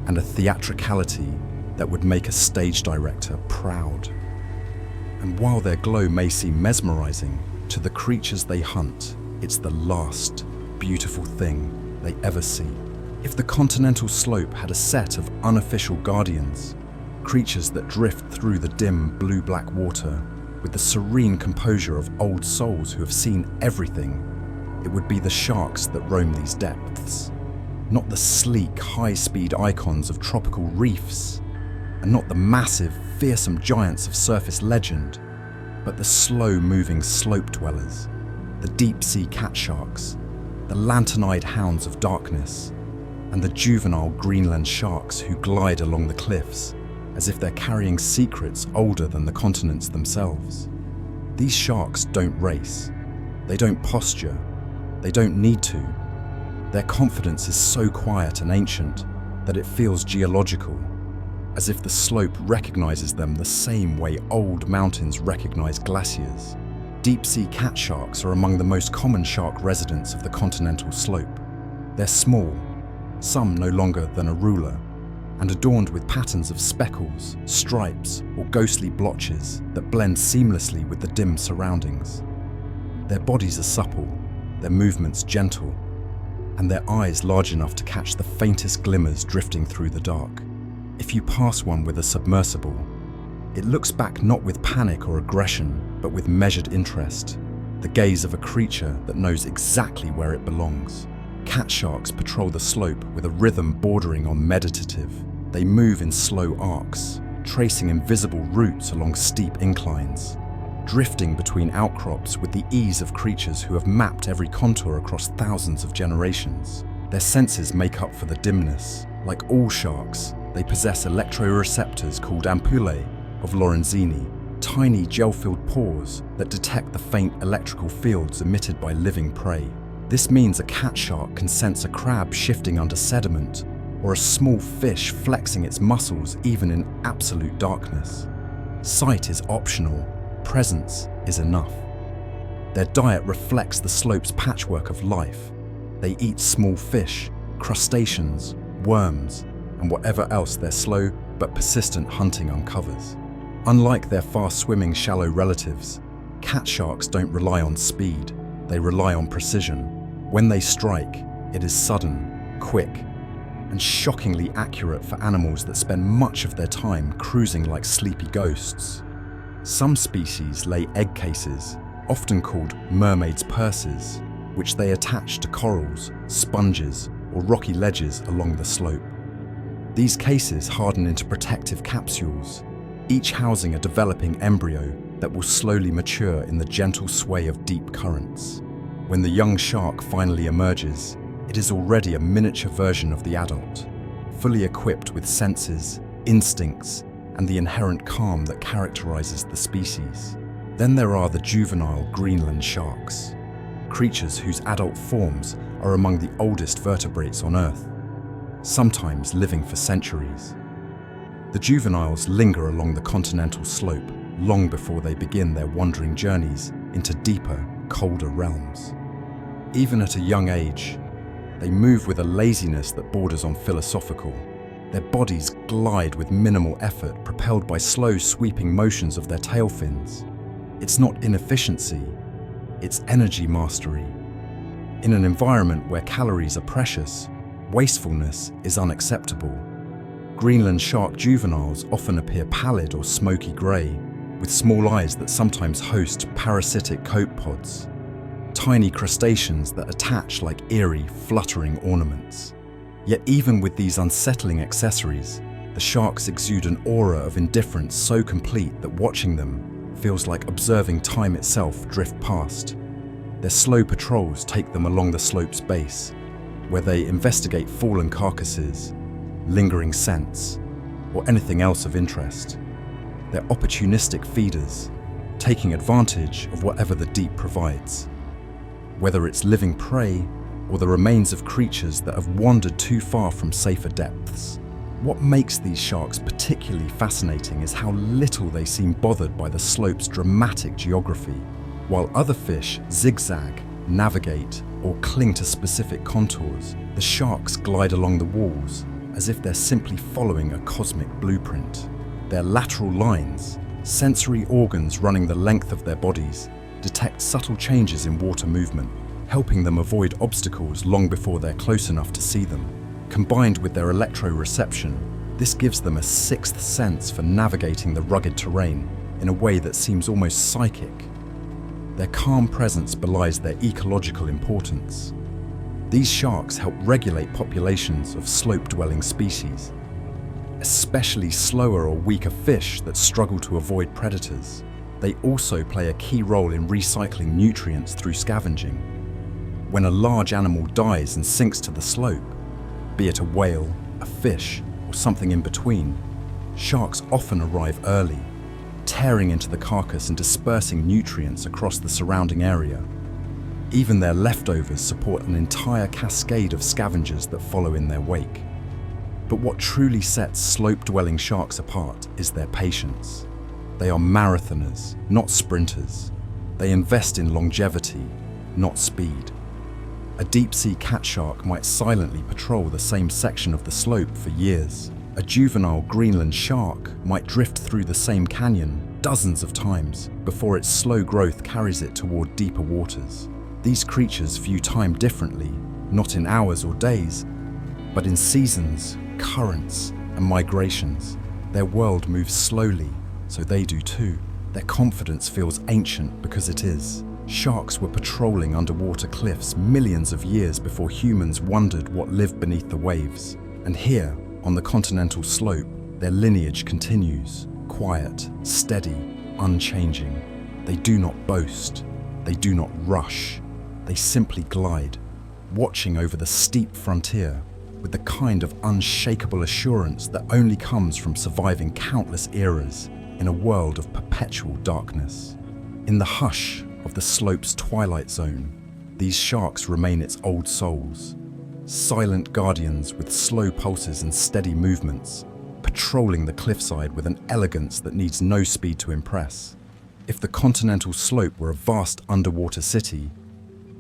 and a theatricality that would make a stage director proud. And while their glow may seem mesmerizing, to the creatures they hunt, it's the last beautiful thing they ever see. If the continental slope had a set of unofficial guardians, creatures that drift through the dim blue-black water with the serene composure of old souls who have seen everything, it would be the sharks that roam these depths. Not the sleek, high-speed icons of tropical reefs, and not the massive, fearsome giants of surface legend, but the slow-moving slope dwellers, the deep-sea cat sharks, the lantern-eyed hounds of darkness, and the juvenile Greenland sharks who glide along the cliffs as if they're carrying secrets older than the continents themselves. These sharks don't race, they don't posture, they don't need to. Their confidence is so quiet and ancient that it feels geological, as if the slope recognizes them the same way old mountains recognize glaciers. Deep-sea cat sharks are among the most common shark residents of the continental slope. They're small, some no longer than a ruler, and adorned with patterns of speckles, stripes, or ghostly blotches that blend seamlessly with the dim surroundings. Their bodies are supple, their movements gentle, and their eyes large enough to catch the faintest glimmers drifting through the dark. If you pass one with a submersible, it looks back not with panic or aggression, but with measured interest, the gaze of a creature that knows exactly where it belongs. Cat sharks patrol the slope with a rhythm bordering on meditative. They move in slow arcs, tracing invisible routes along steep inclines, drifting between outcrops with the ease of creatures who have mapped every contour across thousands of generations. Their senses make up for the dimness. Like all sharks, they possess electroreceptors called ampullae of Lorenzini, tiny gel-filled pores that detect the faint electrical fields emitted by living prey. This means a cat shark can sense a crab shifting under sediment, or a small fish flexing its muscles even in absolute darkness. Sight is optional, presence is enough. Their diet reflects the slope's patchwork of life. They eat small fish, crustaceans, worms, and whatever else their slow but persistent hunting uncovers. Unlike their fast-swimming shallow relatives, cat sharks don't rely on speed, they rely on precision. When they strike, it is sudden, quick, and shockingly accurate for animals that spend much of their time cruising like sleepy ghosts. Some species lay egg cases, often called mermaids' purses, which they attach to corals, sponges, or rocky ledges along the slope. These cases harden into protective capsules, each housing a developing embryo that will slowly mature in the gentle sway of deep currents. When the young shark finally emerges, it is already a miniature version of the adult, fully equipped with senses, instincts, and the inherent calm that characterizes the species. Then there are the juvenile Greenland sharks, creatures whose adult forms are among the oldest vertebrates on Earth, sometimes living for centuries. The juveniles linger along the continental slope long before they begin their wandering journeys into deeper, colder realms. Even at a young age, they move with a laziness that borders on philosophical. Their bodies glide with minimal effort, propelled by slow, sweeping motions of their tail fins. It's not inefficiency, it's energy mastery. In an environment where calories are precious, wastefulness is unacceptable. Greenland shark juveniles often appear pallid or smoky grey, with small eyes that sometimes host parasitic copepods, tiny crustaceans that attach like eerie, fluttering ornaments. Yet even with these unsettling accessories, the sharks exude an aura of indifference so complete that watching them feels like observing time itself drift past. Their slow patrols take them along the slope's base, where they investigate fallen carcasses, lingering scents, or anything else of interest. They're opportunistic feeders, taking advantage of whatever the deep provides, whether it's living prey or the remains of creatures that have wandered too far from safer depths. What makes these sharks particularly fascinating is how little they seem bothered by the slope's dramatic geography. While other fish zigzag, navigate, or cling to specific contours, the sharks glide along the walls as if they're simply following a cosmic blueprint. Their lateral lines, sensory organs running the length of their bodies, detect subtle changes in water movement, helping them avoid obstacles long before they're close enough to see them. Combined with their electroreception, this gives them a sixth sense for navigating the rugged terrain in a way that seems almost psychic. Their calm presence belies their ecological importance. These sharks help regulate populations of slope-dwelling species, especially slower or weaker fish that struggle to avoid predators. They also play a key role in recycling nutrients through scavenging. When a large animal dies and sinks to the slope, be it a whale, a fish, or something in between, sharks often arrive early, tearing into the carcass and dispersing nutrients across the surrounding area. Even their leftovers support an entire cascade of scavengers that follow in their wake. But what truly sets slope-dwelling sharks apart is their patience. They are marathoners, not sprinters. They invest in longevity, not speed. A deep-sea cat shark might silently patrol the same section of the slope for years. A juvenile Greenland shark might drift through the same canyon dozens of times before its slow growth carries it toward deeper waters. These creatures view time differently, not in hours or days, but in seasons, currents, and migrations. Their world moves slowly, so they do too. Their confidence feels ancient because it is. Sharks were patrolling underwater cliffs millions of years before humans wondered what lived beneath the waves. And here, on the continental slope, their lineage continues, quiet, steady, unchanging. They do not boast, they do not rush, they simply glide, watching over the steep frontier with the kind of unshakable assurance that only comes from surviving countless eras in a world of perpetual darkness. In the hush of the slope's twilight zone, these sharks remain its old souls, silent guardians with slow pulses and steady movements, patrolling the cliffside with an elegance that needs no speed to impress. If the continental slope were a vast underwater city,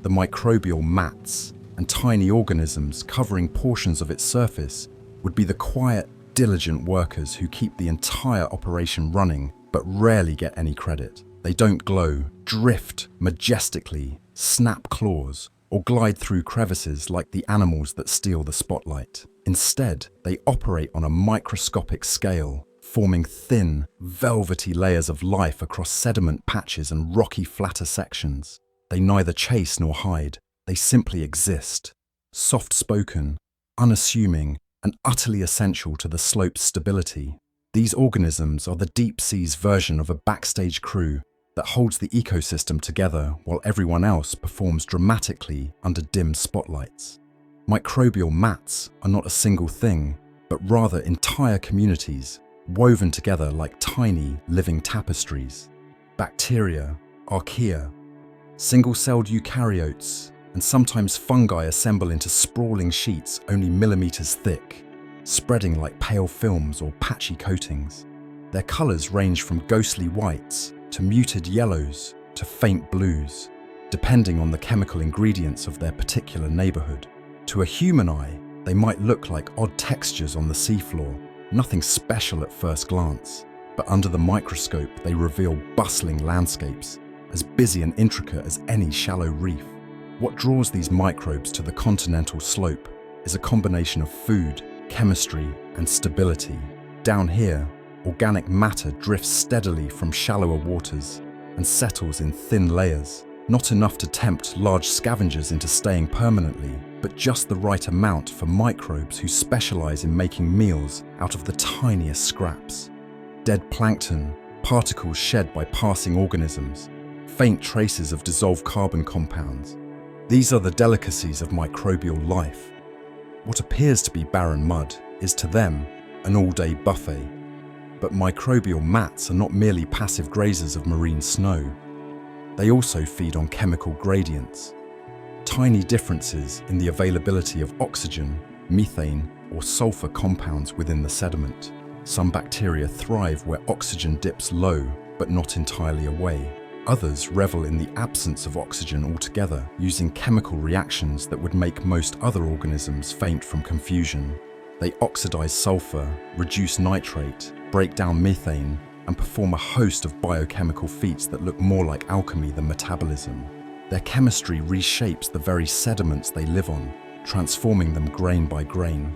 the microbial mats and tiny organisms covering portions of its surface would be the quiet, diligent workers who keep the entire operation running but rarely get any credit. They don't glow, drift majestically, snap claws, or glide through crevices like the animals that steal the spotlight. Instead, they operate on a microscopic scale, forming thin, velvety layers of life across sediment patches and rocky flatter sections. They neither chase nor hide, they simply exist. Soft-spoken, unassuming, and utterly essential to the slope's stability. These organisms are the deep sea's version of a backstage crew that holds the ecosystem together while everyone else performs dramatically under dim spotlights. Microbial mats are not a single thing, but rather entire communities, woven together like tiny, living tapestries. Bacteria, archaea, single-celled eukaryotes, and sometimes fungi assemble into sprawling sheets only millimeters thick, spreading like pale films or patchy coatings. Their colors range from ghostly whites to muted yellows to faint blues, depending on the chemical ingredients of their particular neighborhood. To a human eye, they might look like odd textures on the seafloor, nothing special at first glance, but under the microscope they reveal bustling landscapes, as busy and intricate as any shallow reef. What draws these microbes to the continental slope is a combination of food, chemistry, and stability. Down here, organic matter drifts steadily from shallower waters and settles in thin layers, not enough to tempt large scavengers into staying permanently, but just the right amount for microbes who specialize in making meals out of the tiniest scraps. Dead plankton, particles shed by passing organisms, faint traces of dissolved carbon compounds. These are the delicacies of microbial life. What appears to be barren mud is to them an all-day buffet. But microbial mats are not merely passive grazers of marine snow. They also feed on chemical gradients. Tiny differences in the availability of oxygen, methane, or sulfur compounds within the sediment. Some bacteria thrive where oxygen dips low, but not entirely away. Others revel in the absence of oxygen altogether, using chemical reactions that would make most other organisms faint from confusion. They oxidize sulfur, reduce nitrate, break down methane, and perform a host of biochemical feats that look more like alchemy than metabolism. Their chemistry reshapes the very sediments they live on, transforming them grain by grain.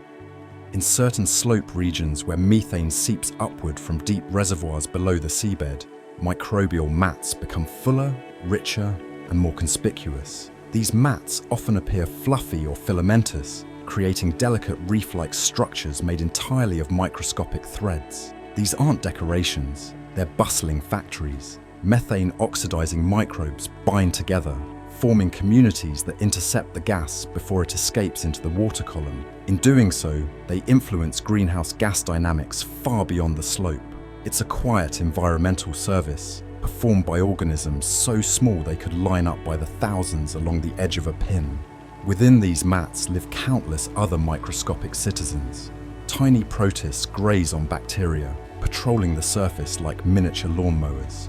In certain slope regions where methane seeps upward from deep reservoirs below the seabed, microbial mats become fuller, richer, and more conspicuous. These mats often appear fluffy or filamentous, creating delicate reef-like structures made entirely of microscopic threads. These aren't decorations, they're bustling factories. Methane oxidizing microbes bind together, forming communities that intercept the gas before it escapes into the water column. In doing so, they influence greenhouse gas dynamics far beyond the slope. It's a quiet environmental service, performed by organisms so small they could line up by the thousands along the edge of a pin. Within these mats live countless other microscopic citizens. Tiny protists graze on bacteria, patrolling the surface like miniature lawnmowers.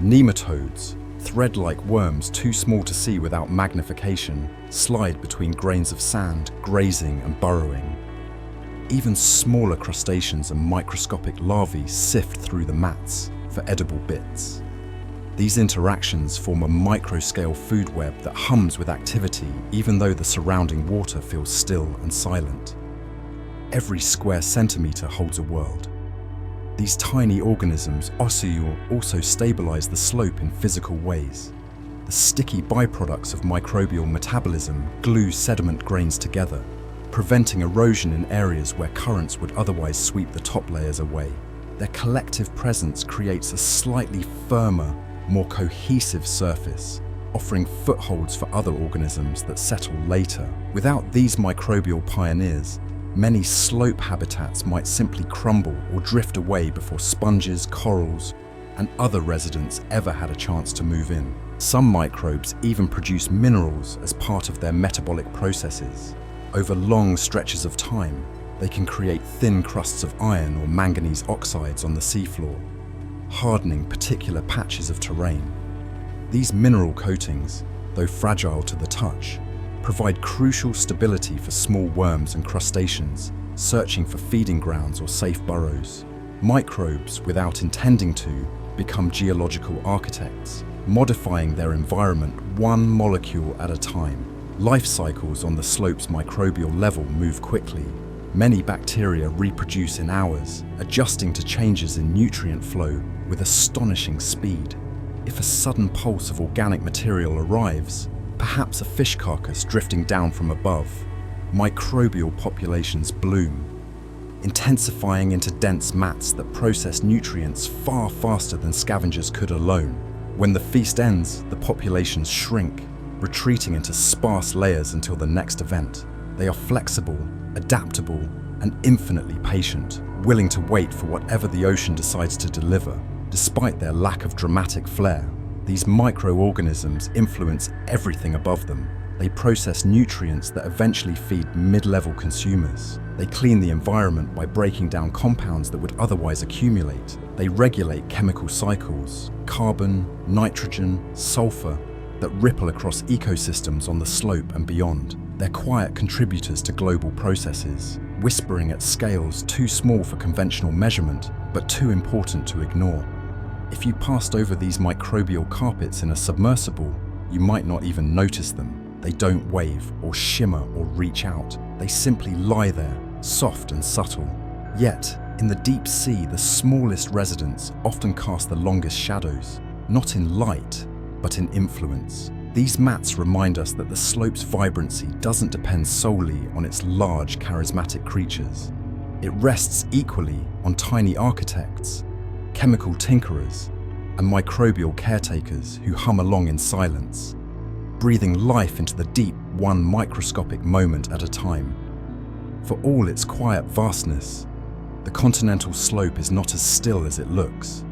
Nematodes, thread-like worms too small to see without magnification, slide between grains of sand, grazing and burrowing. Even smaller crustaceans and microscopic larvae sift through the mats for edible bits. These interactions form a microscale food web that hums with activity even though the surrounding water feels still and silent. Every square centimetre holds a world. These tiny organisms also stabilize the slope in physical ways. The sticky byproducts of microbial metabolism glue sediment grains together, preventing erosion in areas where currents would otherwise sweep the top layers away. Their collective presence creates a slightly firmer, more cohesive surface, offering footholds for other organisms that settle later. Without these microbial pioneers, many slope habitats might simply crumble or drift away before sponges, corals, and other residents ever had a chance to move in. Some microbes even produce minerals as part of their metabolic processes. Over long stretches of time, they can create thin crusts of iron or manganese oxides on the seafloor, hardening particular patches of terrain. These mineral coatings, though fragile to the touch, provide crucial stability for small worms and crustaceans searching for feeding grounds or safe burrows. Microbes, without intending to, become geological architects, modifying their environment one molecule at a time. Life cycles on the slope's microbial level move quickly. Many bacteria reproduce in hours, adjusting to changes in nutrient flow with astonishing speed. If a sudden pulse of organic material arrives, perhaps a fish carcass drifting down from above, microbial populations bloom, intensifying into dense mats that process nutrients far faster than scavengers could alone. When the feast ends, the populations shrink, retreating into sparse layers until the next event. They are flexible, adaptable, and infinitely patient, willing to wait for whatever the ocean decides to deliver. Despite their lack of dramatic flair, these microorganisms influence everything above them. They process nutrients that eventually feed mid-level consumers. They clean the environment by breaking down compounds that would otherwise accumulate. They regulate chemical cycles, carbon, nitrogen, sulfur, that ripple across ecosystems on the slope and beyond. They're quiet contributors to global processes, whispering at scales too small for conventional measurement, but too important to ignore. If you passed over these microbial carpets in a submersible, you might not even notice them. They don't wave or shimmer or reach out. They simply lie there, soft and subtle. Yet, in the deep sea, the smallest residents often cast the longest shadows, not in light, but in influence. These mats remind us that the slope's vibrancy doesn't depend solely on its large, charismatic creatures. It rests equally on tiny architects, chemical tinkerers, and microbial caretakers who hum along in silence, breathing life into the deep, one microscopic moment at a time. For all its quiet vastness, the continental slope is not as still as it looks.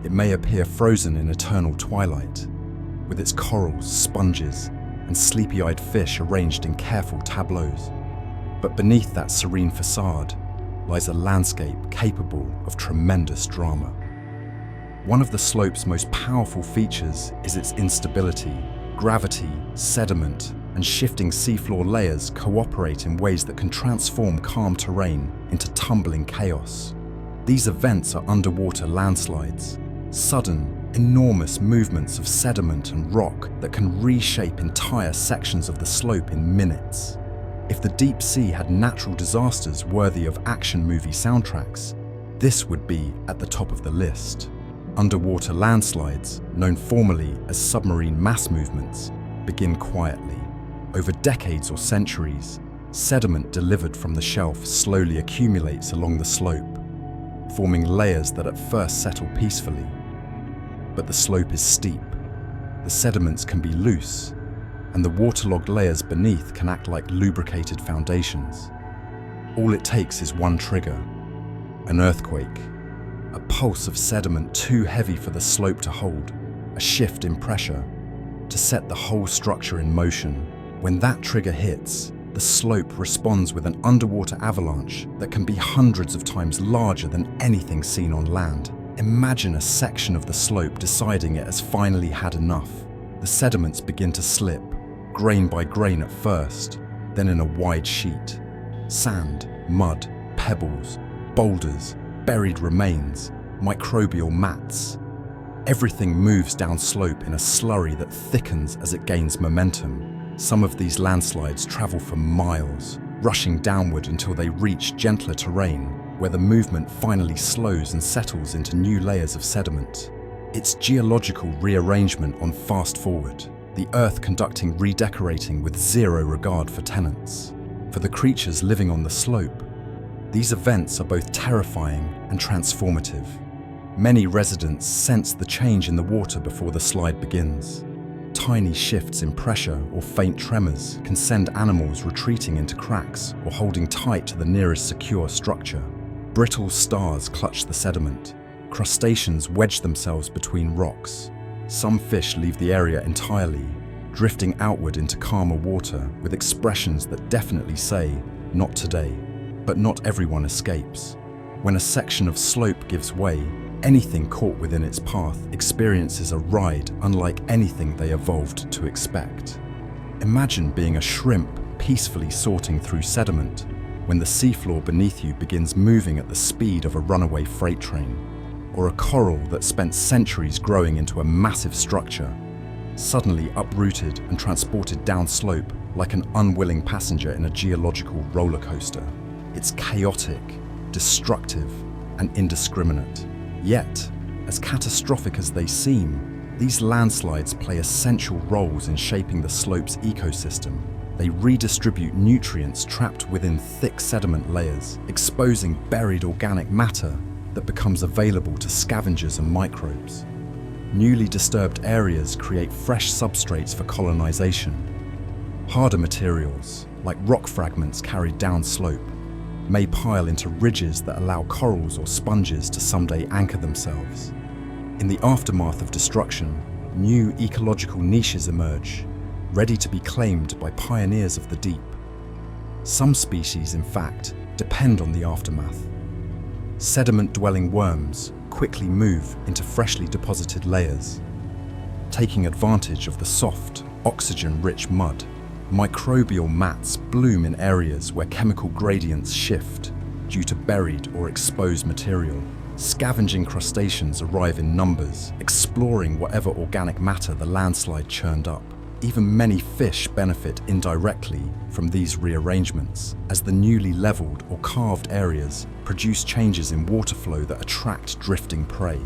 It may appear frozen in eternal twilight, with its corals, sponges, and sleepy-eyed fish arranged in careful tableaus. But beneath that serene facade lies a landscape capable of tremendous drama. One of the slope's most powerful features is its instability. Gravity, sediment, and shifting seafloor layers cooperate in ways that can transform calm terrain into tumbling chaos. These events are underwater landslides, sudden, enormous movements of sediment and rock that can reshape entire sections of the slope in minutes. If the deep sea had natural disasters worthy of action movie soundtracks, this would be at the top of the list. Underwater landslides, known formally as submarine mass movements, begin quietly. Over decades or centuries, sediment delivered from the shelf slowly accumulates along the slope, forming layers that at first settle peacefully. But the slope is steep, the sediments can be loose, and the waterlogged layers beneath can act like lubricated foundations. All it takes is one trigger, an earthquake, a pulse of sediment too heavy for the slope to hold, a shift in pressure, to set the whole structure in motion. When that trigger hits, the slope responds with an underwater avalanche that can be hundreds of times larger than anything seen on land. Imagine a section of the slope deciding it has finally had enough. The sediments begin to slip, grain by grain at first, then in a wide sheet. Sand, mud, pebbles, boulders, buried remains, microbial mats. Everything moves down slope in a slurry that thickens as it gains momentum. Some of these landslides travel for miles, rushing downward until they reach gentler terrain, where the movement finally slows and settles into new layers of sediment. It's geological rearrangement on fast forward, the earth conducting redecorating with zero regard for tenants. For the creatures living on the slope, these events are both terrifying and transformative. Many residents sense the change in the water before the slide begins. Tiny shifts in pressure or faint tremors can send animals retreating into cracks or holding tight to the nearest secure structure. Brittle stars clutch the sediment. Crustaceans wedge themselves between rocks. Some fish leave the area entirely, drifting outward into calmer water with expressions that definitely say, "Not today." But not everyone escapes. When a section of slope gives way, anything caught within its path experiences a ride unlike anything they evolved to expect. Imagine being a shrimp peacefully sorting through sediment when the seafloor beneath you begins moving at the speed of a runaway freight train, or a coral that spent centuries growing into a massive structure, suddenly uprooted and transported downslope like an unwilling passenger in a geological roller coaster. It's chaotic, destructive, and indiscriminate. Yet, as catastrophic as they seem, these landslides play essential roles in shaping the slope's ecosystem. They redistribute nutrients trapped within thick sediment layers, exposing buried organic matter that becomes available to scavengers and microbes. Newly disturbed areas create fresh substrates for colonization. Harder materials, like rock fragments carried downslope, may pile into ridges that allow corals or sponges to someday anchor themselves. In the aftermath of destruction, new ecological niches emerge, ready to be claimed by pioneers of the deep. Some species, in fact, depend on the aftermath. Sediment-dwelling worms quickly move into freshly deposited layers. Taking advantage of the soft, oxygen-rich mud, microbial mats bloom in areas where chemical gradients shift due to buried or exposed material. Scavenging crustaceans arrive in numbers, exploring whatever organic matter the landslide churned up. Even many fish benefit indirectly from these rearrangements, as the newly leveled or carved areas produce changes in water flow that attract drifting prey.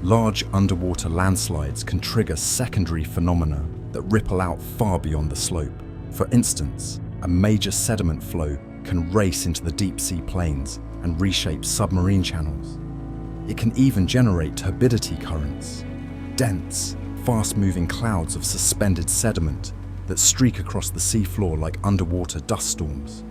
Large underwater landslides can trigger secondary phenomena that ripple out far beyond the slope. For instance, a major sediment flow can race into the deep sea plains and reshape submarine channels. It can even generate turbidity currents, dense, fast-moving clouds of suspended sediment that streak across the seafloor like underwater dust storms.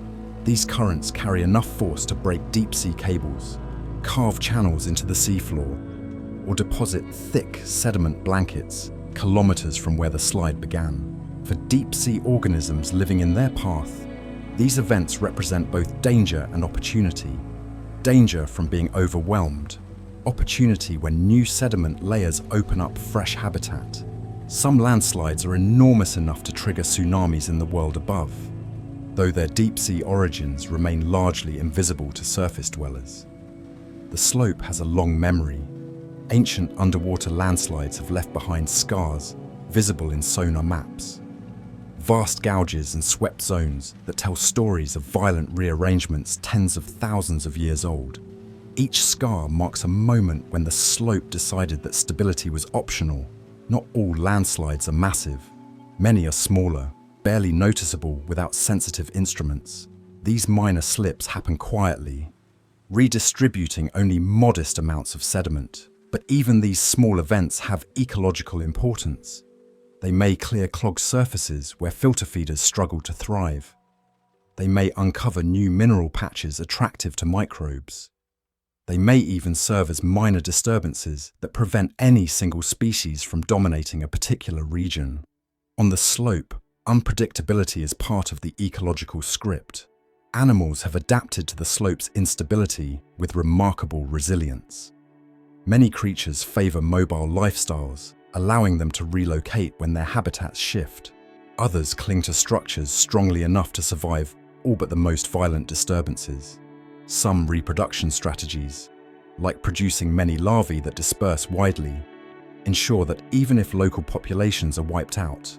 These currents carry enough force to break deep-sea cables, carve channels into the seafloor, or deposit thick sediment blankets kilometers from where the slide began. For deep-sea organisms living in their path, these events represent both danger and opportunity. Danger from being overwhelmed, opportunity when new sediment layers open up fresh habitat. Some landslides are enormous enough to trigger tsunamis in the world above, though their deep-sea origins remain largely invisible to surface dwellers. The slope has a long memory. Ancient underwater landslides have left behind scars visible in sonar maps. Vast gouges and swept zones that tell stories of violent rearrangements tens of thousands of years old. Each scar marks a moment when the slope decided that stability was optional. Not all landslides are massive. Many are smaller, barely noticeable without sensitive instruments. These minor slips happen quietly, redistributing only modest amounts of sediment. But even these small events have ecological importance. They may clear clogged surfaces where filter feeders struggle to thrive. They may uncover new mineral patches attractive to microbes. They may even serve as minor disturbances that prevent any single species from dominating a particular region. On the slope, unpredictability is part of the ecological script. Animals have adapted to the slope's instability with remarkable resilience. Many creatures favor mobile lifestyles, allowing them to relocate when their habitats shift. Others cling to structures strongly enough to survive all but the most violent disturbances. Some reproduction strategies, like producing many larvae that disperse widely, ensure that even if local populations are wiped out,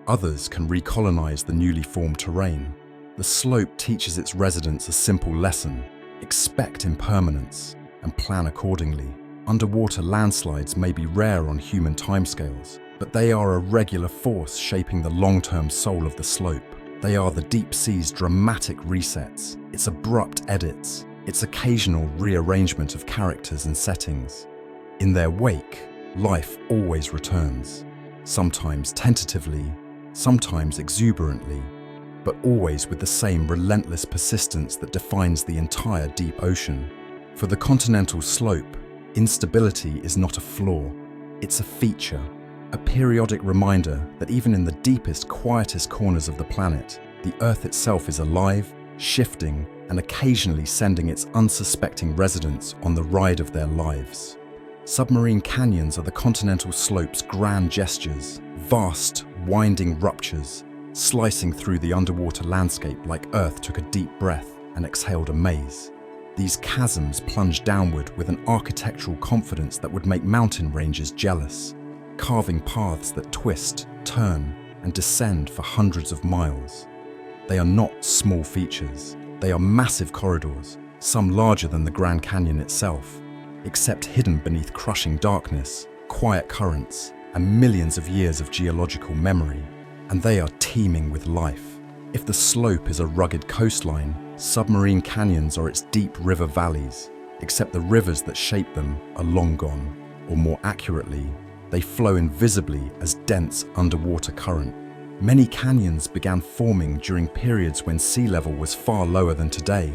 others can recolonize the newly formed terrain. The slope teaches its residents a simple lesson: expect impermanence and plan accordingly. Underwater landslides may be rare on human timescales, but they are a regular force shaping the long-term soul of the slope. They are the deep sea's dramatic resets, its abrupt edits, its occasional rearrangement of characters and settings. In their wake, life always returns, sometimes tentatively, sometimes exuberantly, but always with the same relentless persistence that defines the entire deep ocean. For the continental slope, instability is not a flaw, it's a feature, a periodic reminder that even in the deepest, quietest corners of the planet, the Earth itself is alive, shifting, and occasionally sending its unsuspecting residents on the ride of their lives. Submarine canyons are the continental slope's grand gestures, vast, winding ruptures, slicing through the underwater landscape like Earth took a deep breath and exhaled amaze. These chasms plunge downward with an architectural confidence that would make mountain ranges jealous, carving paths that twist, turn, and descend for hundreds of miles. They are not small features. They are massive corridors, some larger than the Grand Canyon itself, except hidden beneath crushing darkness, quiet currents, and millions of years of geological memory. And they are teeming with life. If the slope is a rugged coastline, submarine canyons are its deep river valleys, except the rivers that shape them are long gone, or more accurately, they flow invisibly as dense underwater current. Many canyons began forming during periods when sea level was far lower than today,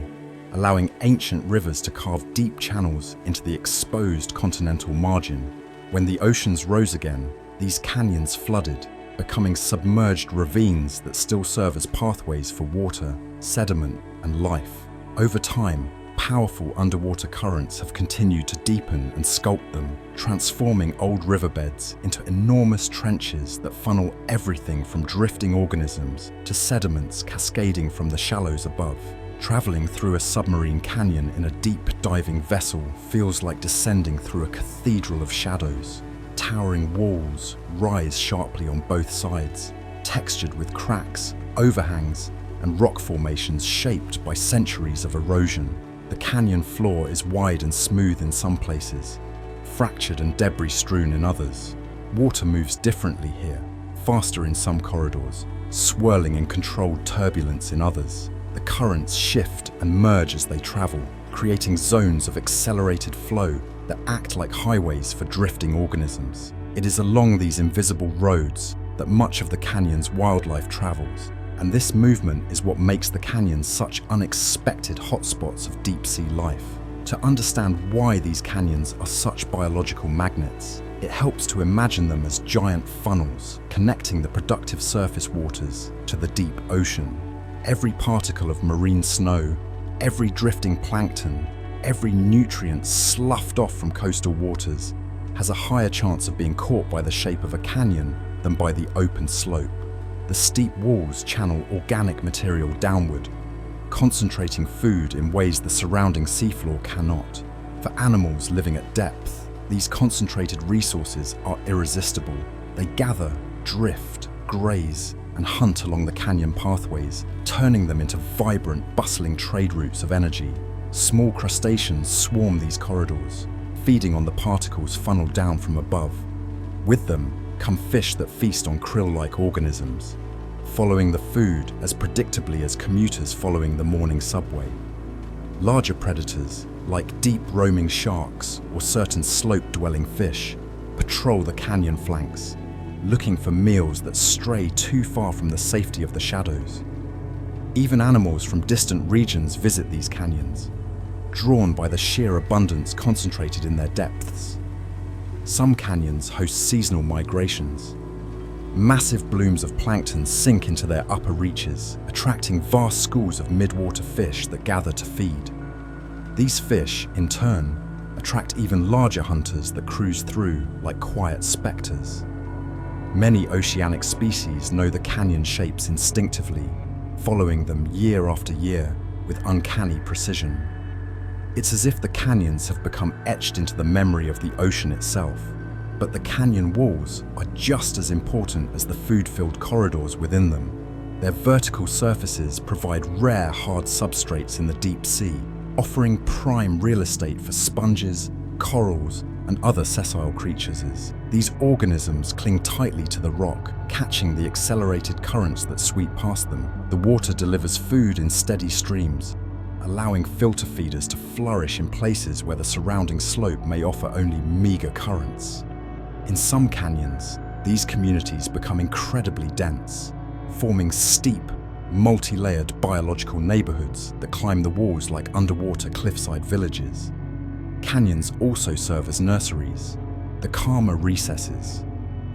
allowing ancient rivers to carve deep channels into the exposed continental margin. When the oceans rose again, these canyons flooded, becoming submerged ravines that still serve as pathways for water, sediment, and life. Over time, powerful underwater currents have continued to deepen and sculpt them, transforming old riverbeds into enormous trenches that funnel everything from drifting organisms to sediments cascading from the shallows above. Traveling through a submarine canyon in a deep diving vessel feels like descending through a cathedral of shadows. Towering walls rise sharply on both sides, textured with cracks, overhangs, and rock formations shaped by centuries of erosion. The canyon floor is wide and smooth in some places, fractured and debris-strewn in others. Water moves differently here, faster in some corridors, swirling in controlled turbulence in others. The currents shift and merge as they travel, creating zones of accelerated flow that act like highways for drifting organisms. It is along these invisible roads that much of the canyon's wildlife travels, and this movement is what makes the canyons such unexpected hotspots of deep-sea life. To understand why these canyons are such biological magnets, it helps to imagine them as giant funnels connecting the productive surface waters to the deep ocean. Every particle of marine snow, every drifting plankton, every nutrient sloughed off from coastal waters has a higher chance of being caught by the shape of a canyon than by the open slope. The steep walls channel organic material downward, concentrating food in ways the surrounding seafloor cannot. For animals living at depth, these concentrated resources are irresistible. They gather, drift, graze, and hunt along the canyon pathways, turning them into vibrant, bustling trade routes of energy. Small crustaceans swarm these corridors, feeding on the particles funneled down from above. With them come fish that feast on krill-like organisms, following the food as predictably as commuters following the morning subway. Larger predators, like deep roaming sharks or certain slope-dwelling fish, patrol the canyon flanks, looking for meals that stray too far from the safety of the shadows. Even animals from distant regions visit these canyons, drawn by the sheer abundance concentrated in their depths. Some canyons host seasonal migrations. Massive blooms of plankton sink into their upper reaches, attracting vast schools of midwater fish that gather to feed. These fish, in turn, attract even larger hunters that cruise through like quiet specters. Many oceanic species know the canyon shapes instinctively, following them year after year with uncanny precision. It's as if the canyons have become etched into the memory of the ocean itself. But the canyon walls are just as important as the food-filled corridors within them. Their vertical surfaces provide rare hard substrates in the deep sea, offering prime real estate for sponges, corals, and other sessile creatures. These organisms cling tightly to the rock, catching the accelerated currents that sweep past them. The water delivers food in steady streams, allowing filter feeders to flourish in places where the surrounding slope may offer only meager currents. In some canyons, these communities become incredibly dense, forming steep, multi-layered biological neighborhoods that climb the walls like underwater cliffside villages. Canyons also serve as nurseries, the calmer recesses,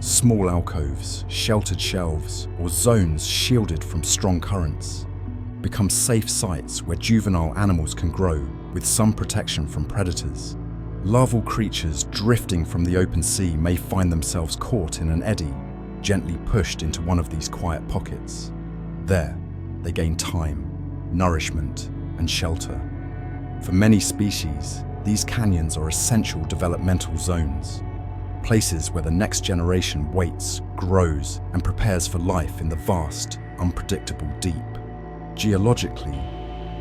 small alcoves, sheltered shelves, or zones shielded from strong currents, become safe sites where juvenile animals can grow with some protection from predators. Larval creatures drifting from the open sea may find themselves caught in an eddy, gently pushed into one of these quiet pockets. There, they gain time, nourishment, and shelter. For many species, these canyons are essential developmental zones. places where the next generation waits, grows, and prepares for life in the vast, unpredictable deep. Geologically,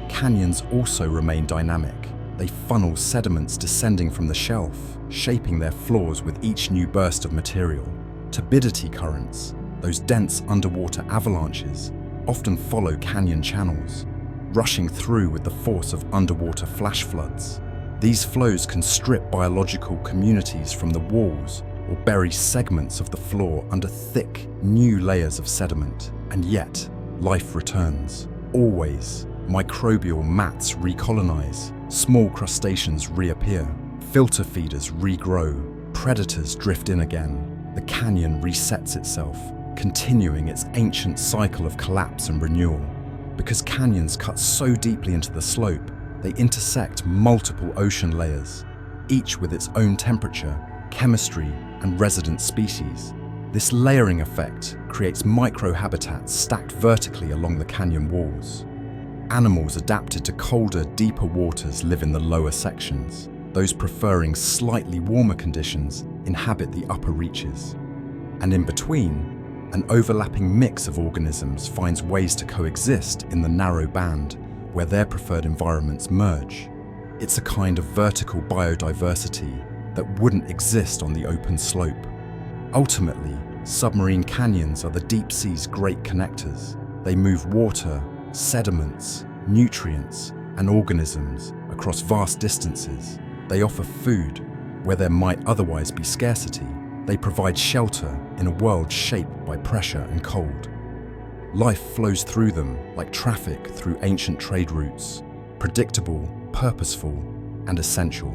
canyons also remain dynamic. They funnel sediments descending from the shelf, shaping their floors with each new burst of material. Turbidity currents, those dense underwater avalanches, often follow canyon channels, rushing through with the force of underwater flash floods. These flows can strip biological communities from the walls or bury segments of the floor under thick, new layers of sediment. And yet, life returns. Always. Microbial mats recolonize, small crustaceans reappear, filter feeders regrow, predators drift in again. The canyon resets itself, continuing its ancient cycle of collapse and renewal. Because canyons cut so deeply into the slope, they intersect multiple ocean layers, each with its own temperature, chemistry, and resident species. This layering effect creates microhabitats stacked vertically along the canyon walls. Animals adapted to colder, deeper waters live in the lower sections. Those preferring slightly warmer conditions inhabit the upper reaches. And in between, an overlapping mix of organisms finds ways to coexist in the narrow band where their preferred environments merge. It's a kind of vertical biodiversity that wouldn't exist on the open slope. Ultimately, submarine canyons are the deep sea's great connectors. They move water, sediments, nutrients, and organisms across vast distances. They offer food where there might otherwise be scarcity. They provide shelter in a world shaped by pressure and cold. Life flows through them like traffic through ancient trade routes, predictable, purposeful, and essential.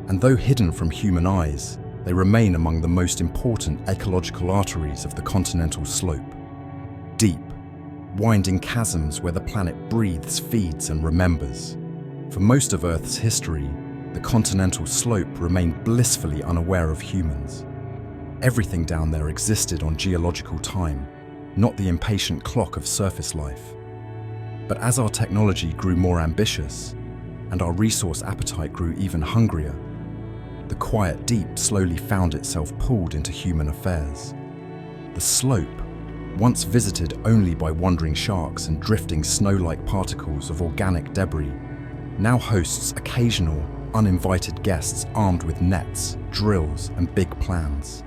And though hidden from human eyes, they remain among the most important ecological arteries of the continental slope. Deep, winding chasms where the planet breathes, feeds, and remembers. For most of Earth's history, the continental slope remained blissfully unaware of humans. Everything down there existed on geological time, not the impatient clock of surface life. But as our technology grew more ambitious, and our resource appetite grew even hungrier, the quiet deep slowly found itself pulled into human affairs. The slope, once visited only by wandering sharks and drifting snow-like particles of organic debris, now hosts occasional, uninvited guests armed with nets, drills, and big plans.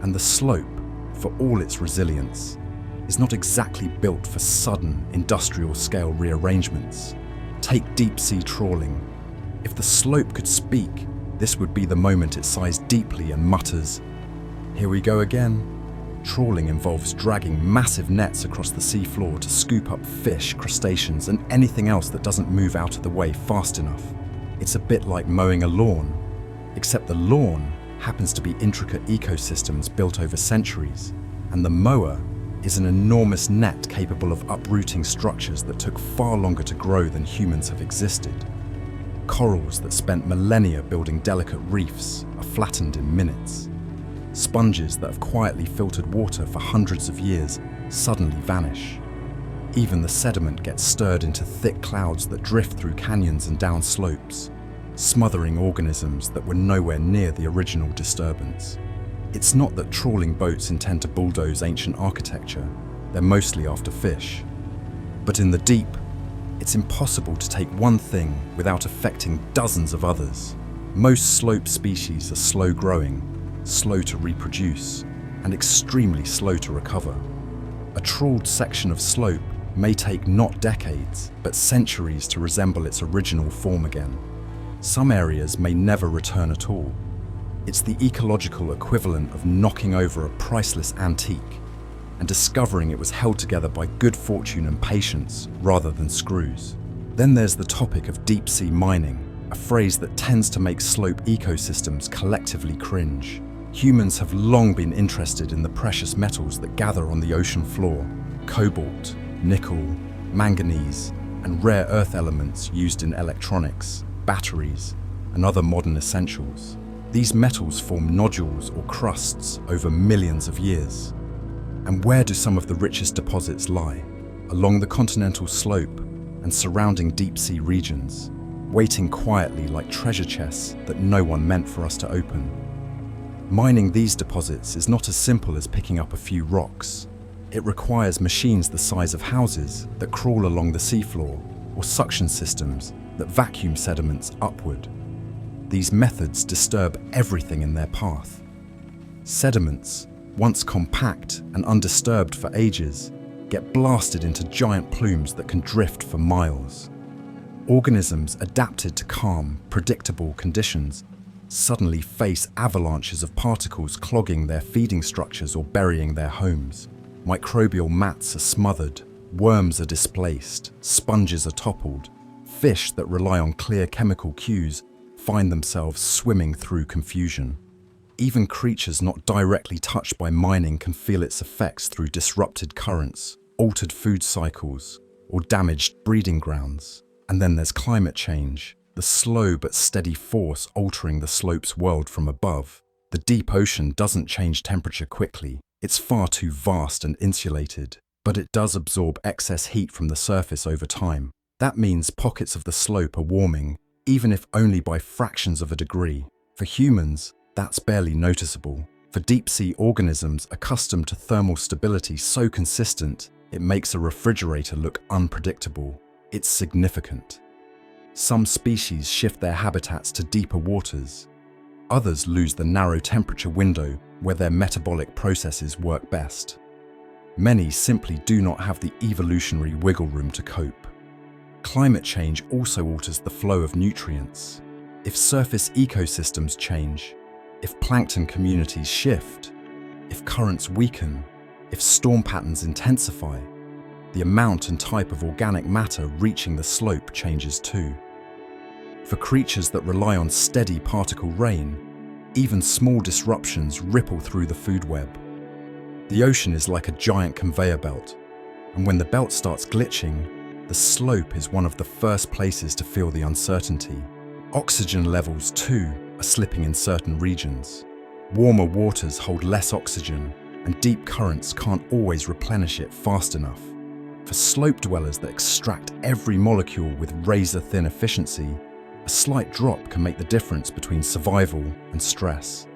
And the slope, for all its resilience, is not exactly built for sudden, industrial-scale rearrangements. Take deep-sea trawling. If the slope could speak, this would be the moment it sighs deeply and mutters, "Here we go again." Trawling involves dragging massive nets across the seafloor to scoop up fish, crustaceans, and anything else that doesn't move out of the way fast enough. It's a bit like mowing a lawn, except the lawn happens to be intricate ecosystems built over centuries, and the mower is an enormous net capable of uprooting structures that took far longer to grow than humans have existed. Corals that spent millennia building delicate reefs are flattened in minutes. Sponges that have quietly filtered water for hundreds of years suddenly vanish. Even the sediment gets stirred into thick clouds that drift through canyons and down slopes, smothering organisms that were nowhere near the original disturbance. It's not that trawling boats intend to bulldoze ancient architecture, they're mostly after fish. But in the deep, it's impossible to take one thing without affecting dozens of others. Most slope species are slow-growing, slow to reproduce, and extremely slow to recover. A trawled section of slope may take not decades, but centuries to resemble its original form again. Some areas may never return at all. It's the ecological equivalent of knocking over a priceless antique and discovering it was held together by good fortune and patience rather than screws. Then there's the topic of deep-sea mining, a phrase that tends to make slope ecosystems collectively cringe. Humans have long been interested in the precious metals that gather on the ocean floor: cobalt, nickel, manganese, and rare earth elements used in electronics, batteries, and other modern essentials. These metals form nodules or crusts over millions of years. And where do some of the richest deposits lie? Along the continental slope and surrounding deep-sea regions, waiting quietly like treasure chests that no one meant for us to open. Mining these deposits is not as simple as picking up a few rocks. It requires machines the size of houses that crawl along the seafloor, or suction systems that vacuum sediments upward. These methods disturb everything in their path. Sediments, once compact and undisturbed for ages, get blasted into giant plumes that can drift for miles. Organisms adapted to calm, predictable conditions suddenly face avalanches of particles clogging their feeding structures or burying their homes. Microbial mats are smothered, worms are displaced, sponges are toppled. Fish that rely on clear chemical cues find themselves swimming through confusion. Even creatures not directly touched by mining can feel its effects through disrupted currents, altered food cycles, or damaged breeding grounds. And then there's climate change, the slow but steady force altering the slope's world from above. The deep ocean doesn't change temperature quickly. It's far too vast and insulated, but it does absorb excess heat from the surface over time. That means pockets of the slope are warming, even if only by fractions of a degree. For humans, that's barely noticeable. For deep-sea organisms accustomed to thermal stability so consistent, it makes a refrigerator look unpredictable. It's significant. Some species shift their habitats to deeper waters. Others lose the narrow temperature window where their metabolic processes work best. Many simply do not have the evolutionary wiggle room to cope. Climate change also alters the flow of nutrients. If surface ecosystems change, if plankton communities shift, if currents weaken, if storm patterns intensify, the amount and type of organic matter reaching the slope changes too. For creatures that rely on steady particle rain, even small disruptions ripple through the food web. The ocean is like a giant conveyor belt, and when the belt starts glitching, the slope is one of the first places to feel the uncertainty. Oxygen levels, too, are slipping in certain regions. Warmer waters hold less oxygen, and deep currents can't always replenish it fast enough. For slope dwellers that extract every molecule with razor-thin efficiency, a slight drop can make the difference between survival and stress.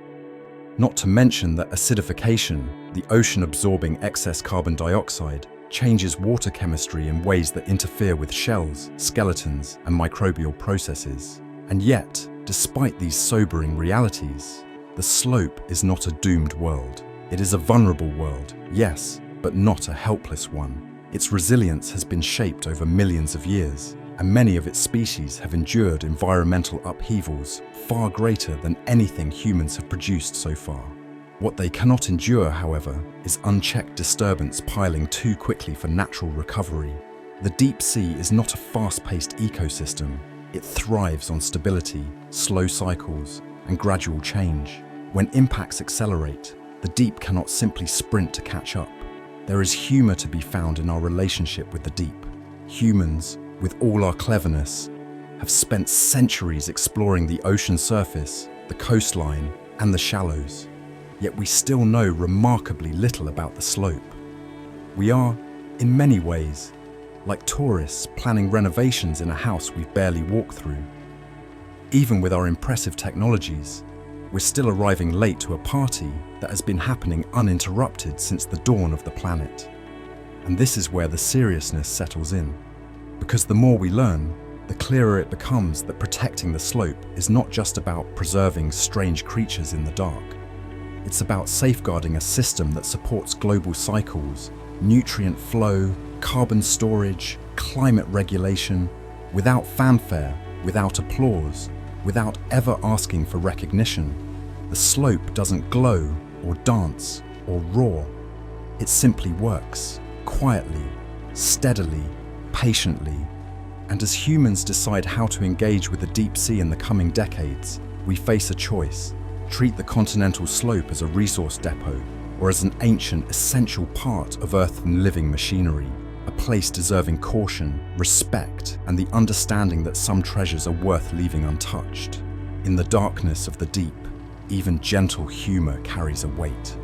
Not to mention that acidification, the ocean absorbing excess carbon dioxide, changes water chemistry in ways that interfere with shells, skeletons, and microbial processes. And yet, despite these sobering realities, the slope is not a doomed world. It is a vulnerable world, yes, but not a helpless one. Its resilience has been shaped over millions of years, and many of its species have endured environmental upheavals far greater than anything humans have produced so far. What they cannot endure, however, is unchecked disturbance piling too quickly for natural recovery. The deep sea is not a fast-paced ecosystem. It thrives on stability, slow cycles, and gradual change. When impacts accelerate, the deep cannot simply sprint to catch up. There is humor to be found in our relationship with the deep. Humans, with all our cleverness, have spent centuries exploring the ocean surface, the coastline, and the shallows. Yet we still know remarkably little about the slope. We are, in many ways, like tourists planning renovations in a house we've barely walked through. Even with our impressive technologies, we're still arriving late to a party that has been happening uninterrupted since the dawn of the planet. And this is where the seriousness settles in. Because the more we learn, the clearer it becomes that protecting the slope is not just about preserving strange creatures in the dark. It's about safeguarding a system that supports global cycles, nutrient flow, carbon storage, climate regulation, without fanfare, without applause, without ever asking for recognition. The slope doesn't glow or dance or roar. It simply works, quietly, steadily, patiently. And as humans decide how to engage with the deep sea in the coming decades, we face a choice. Treat the continental slope as a resource depot or as an ancient, essential part of Earth's living machinery, a place deserving caution, respect, and the understanding that some treasures are worth leaving untouched. In the darkness of the deep, even gentle humor carries a weight,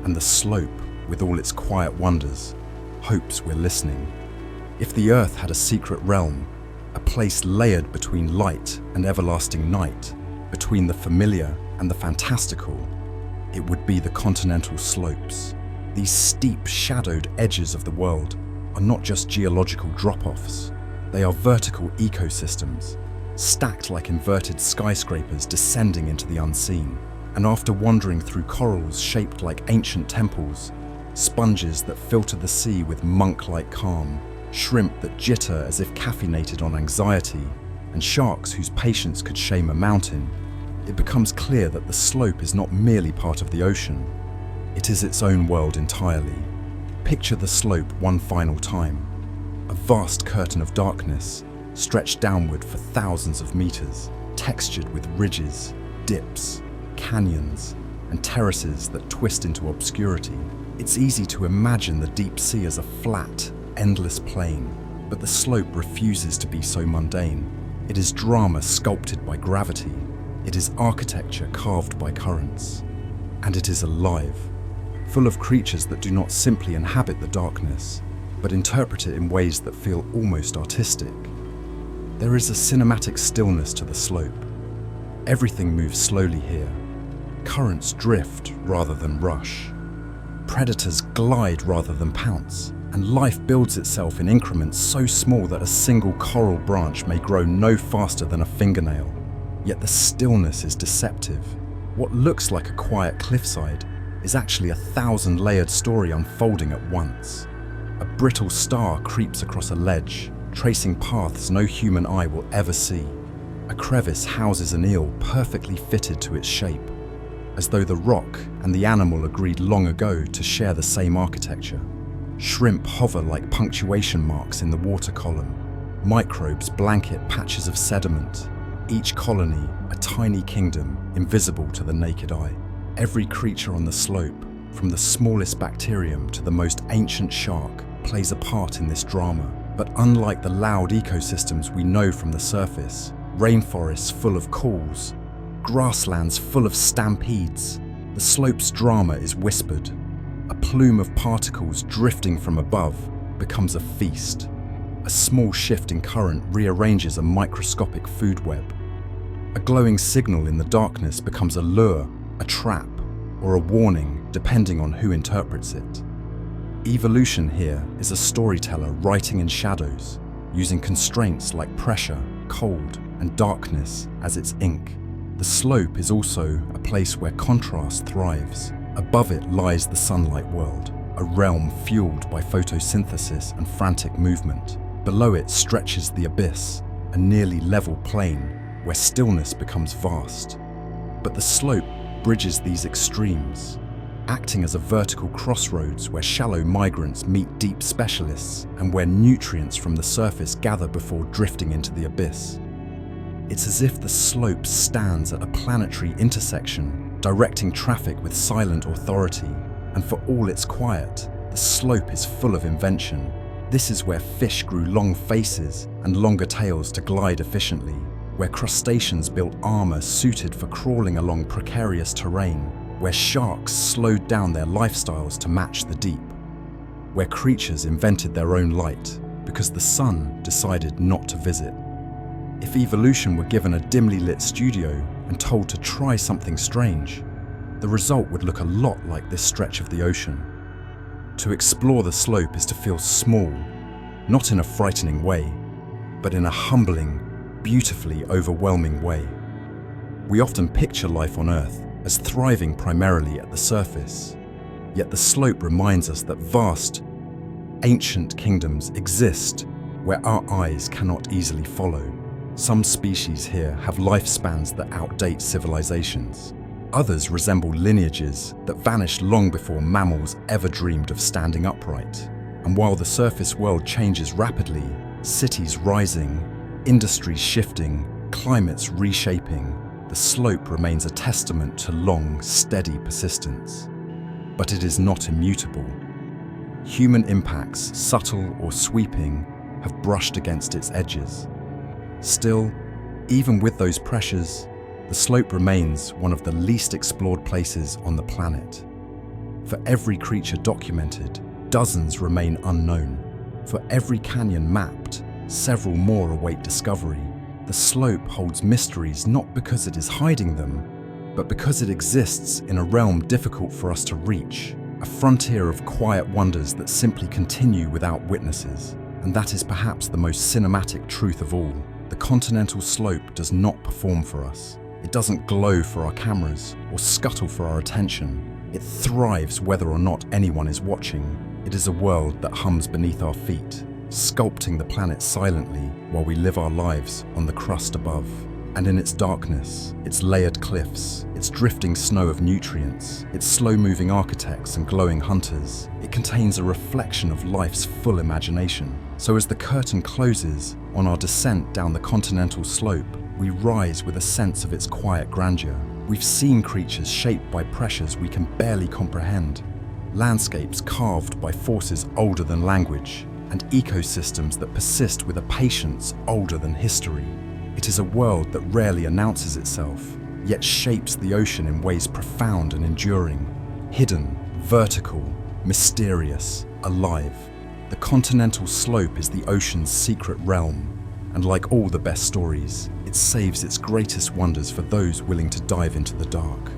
and the slope, with all its quiet wonders, hopes we're listening. If the Earth had a secret realm, a place layered between light and everlasting night, between the familiar and the fantastical, it would be the continental slopes. These steep, shadowed edges of the world are not just geological drop-offs. They are vertical ecosystems, stacked like inverted skyscrapers descending into the unseen. And after wandering through corals shaped like ancient temples, sponges that filter the sea with monk-like calm, shrimp that jitter as if caffeinated on anxiety, and sharks whose patience could shame a mountain, it becomes clear that the slope is not merely part of the ocean. It is its own world entirely. Picture the slope one final time. A vast curtain of darkness, stretched downward for thousands of meters, textured with ridges, dips, canyons, and terraces that twist into obscurity. It's easy to imagine the deep sea as a flat, endless plain, but the slope refuses to be so mundane. It is drama sculpted by gravity. It is architecture carved by currents. And it is alive, full of creatures that do not simply inhabit the darkness, but interpret it in ways that feel almost artistic. There is a cinematic stillness to the slope. Everything moves slowly here. Currents drift rather than rush. Predators glide rather than pounce, and life builds itself in increments so small that a single coral branch may grow no faster than a fingernail. Yet the stillness is deceptive. What looks like a quiet cliffside is actually a 1,000-layered story unfolding at once. A brittle star creeps across a ledge, tracing paths no human eye will ever see. A crevice houses an eel perfectly fitted to its shape, as though the rock and the animal agreed long ago to share the same architecture. Shrimp hover like punctuation marks in the water column. Microbes blanket patches of sediment, each colony a tiny kingdom invisible to the naked eye. Every creature on the slope, from the smallest bacterium to the most ancient shark, plays a part in this drama. But unlike the loud ecosystems we know from the surface, rainforests full of calls, grasslands full of stampedes, the slope's drama is whispered. A plume of particles drifting from above becomes a feast. A small shift in current rearranges a microscopic food web. A glowing signal in the darkness becomes a lure, a trap, or a warning, depending on who interprets it. Evolution here is a storyteller writing in shadows, using constraints like pressure, cold, and darkness as its ink. The slope is also a place where contrast thrives. Above it lies the sunlight world, a realm fueled by photosynthesis and frantic movement. Below it stretches the abyss, a nearly level plain where stillness becomes vast. But the slope bridges these extremes, acting as a vertical crossroads where shallow migrants meet deep specialists and where nutrients from the surface gather before drifting into the abyss. It's as if the slope stands at a planetary intersection, directing traffic with silent authority. And for all its quiet, the slope is full of invention. This is where fish grew long faces and longer tails to glide efficiently, where crustaceans built armor suited for crawling along precarious terrain, where sharks slowed down their lifestyles to match the deep, where creatures invented their own light because the sun decided not to visit. If evolution were given a dimly lit studio and told to try something strange, the result would look a lot like this stretch of the ocean. To explore the slope is to feel small, not in a frightening way, but in a humbling, beautifully overwhelming way. We often picture life on Earth as thriving primarily at the surface, yet the slope reminds us that vast, ancient kingdoms exist where our eyes cannot easily follow. Some species here have lifespans that outdate civilizations. Others resemble lineages that vanished long before mammals ever dreamed of standing upright. And while the surface world changes rapidly, cities rising, industries shifting, climates reshaping, the slope remains a testament to long, steady persistence. But it is not immutable. Human impacts, subtle or sweeping, have brushed against its edges. Still, even with those pressures, the slope remains one of the least explored places on the planet. For every creature documented, dozens remain unknown. For every canyon mapped, several more await discovery. The slope holds mysteries not because it is hiding them, but because it exists in a realm difficult for us to reach, a frontier of quiet wonders that simply continue without witnesses. And that is perhaps the most cinematic truth of all. The continental slope does not perform for us. It doesn't glow for our cameras or scuttle for our attention. It thrives whether or not anyone is watching. It is a world that hums beneath our feet, sculpting the planet silently while we live our lives on the crust above. And in its darkness, its layered cliffs, its drifting snow of nutrients, its slow-moving architects and glowing hunters, it contains a reflection of life's full imagination. So as the curtain closes on our descent down the continental slope, we rise with a sense of its quiet grandeur. We've seen creatures shaped by pressures we can barely comprehend, landscapes carved by forces older than language, and ecosystems that persist with a patience older than history. It is a world that rarely announces itself, yet shapes the ocean in ways profound and enduring, hidden, vertical, mysterious, alive. The continental slope is the ocean's secret realm, and like all the best stories, it saves its greatest wonders for those willing to dive into the dark.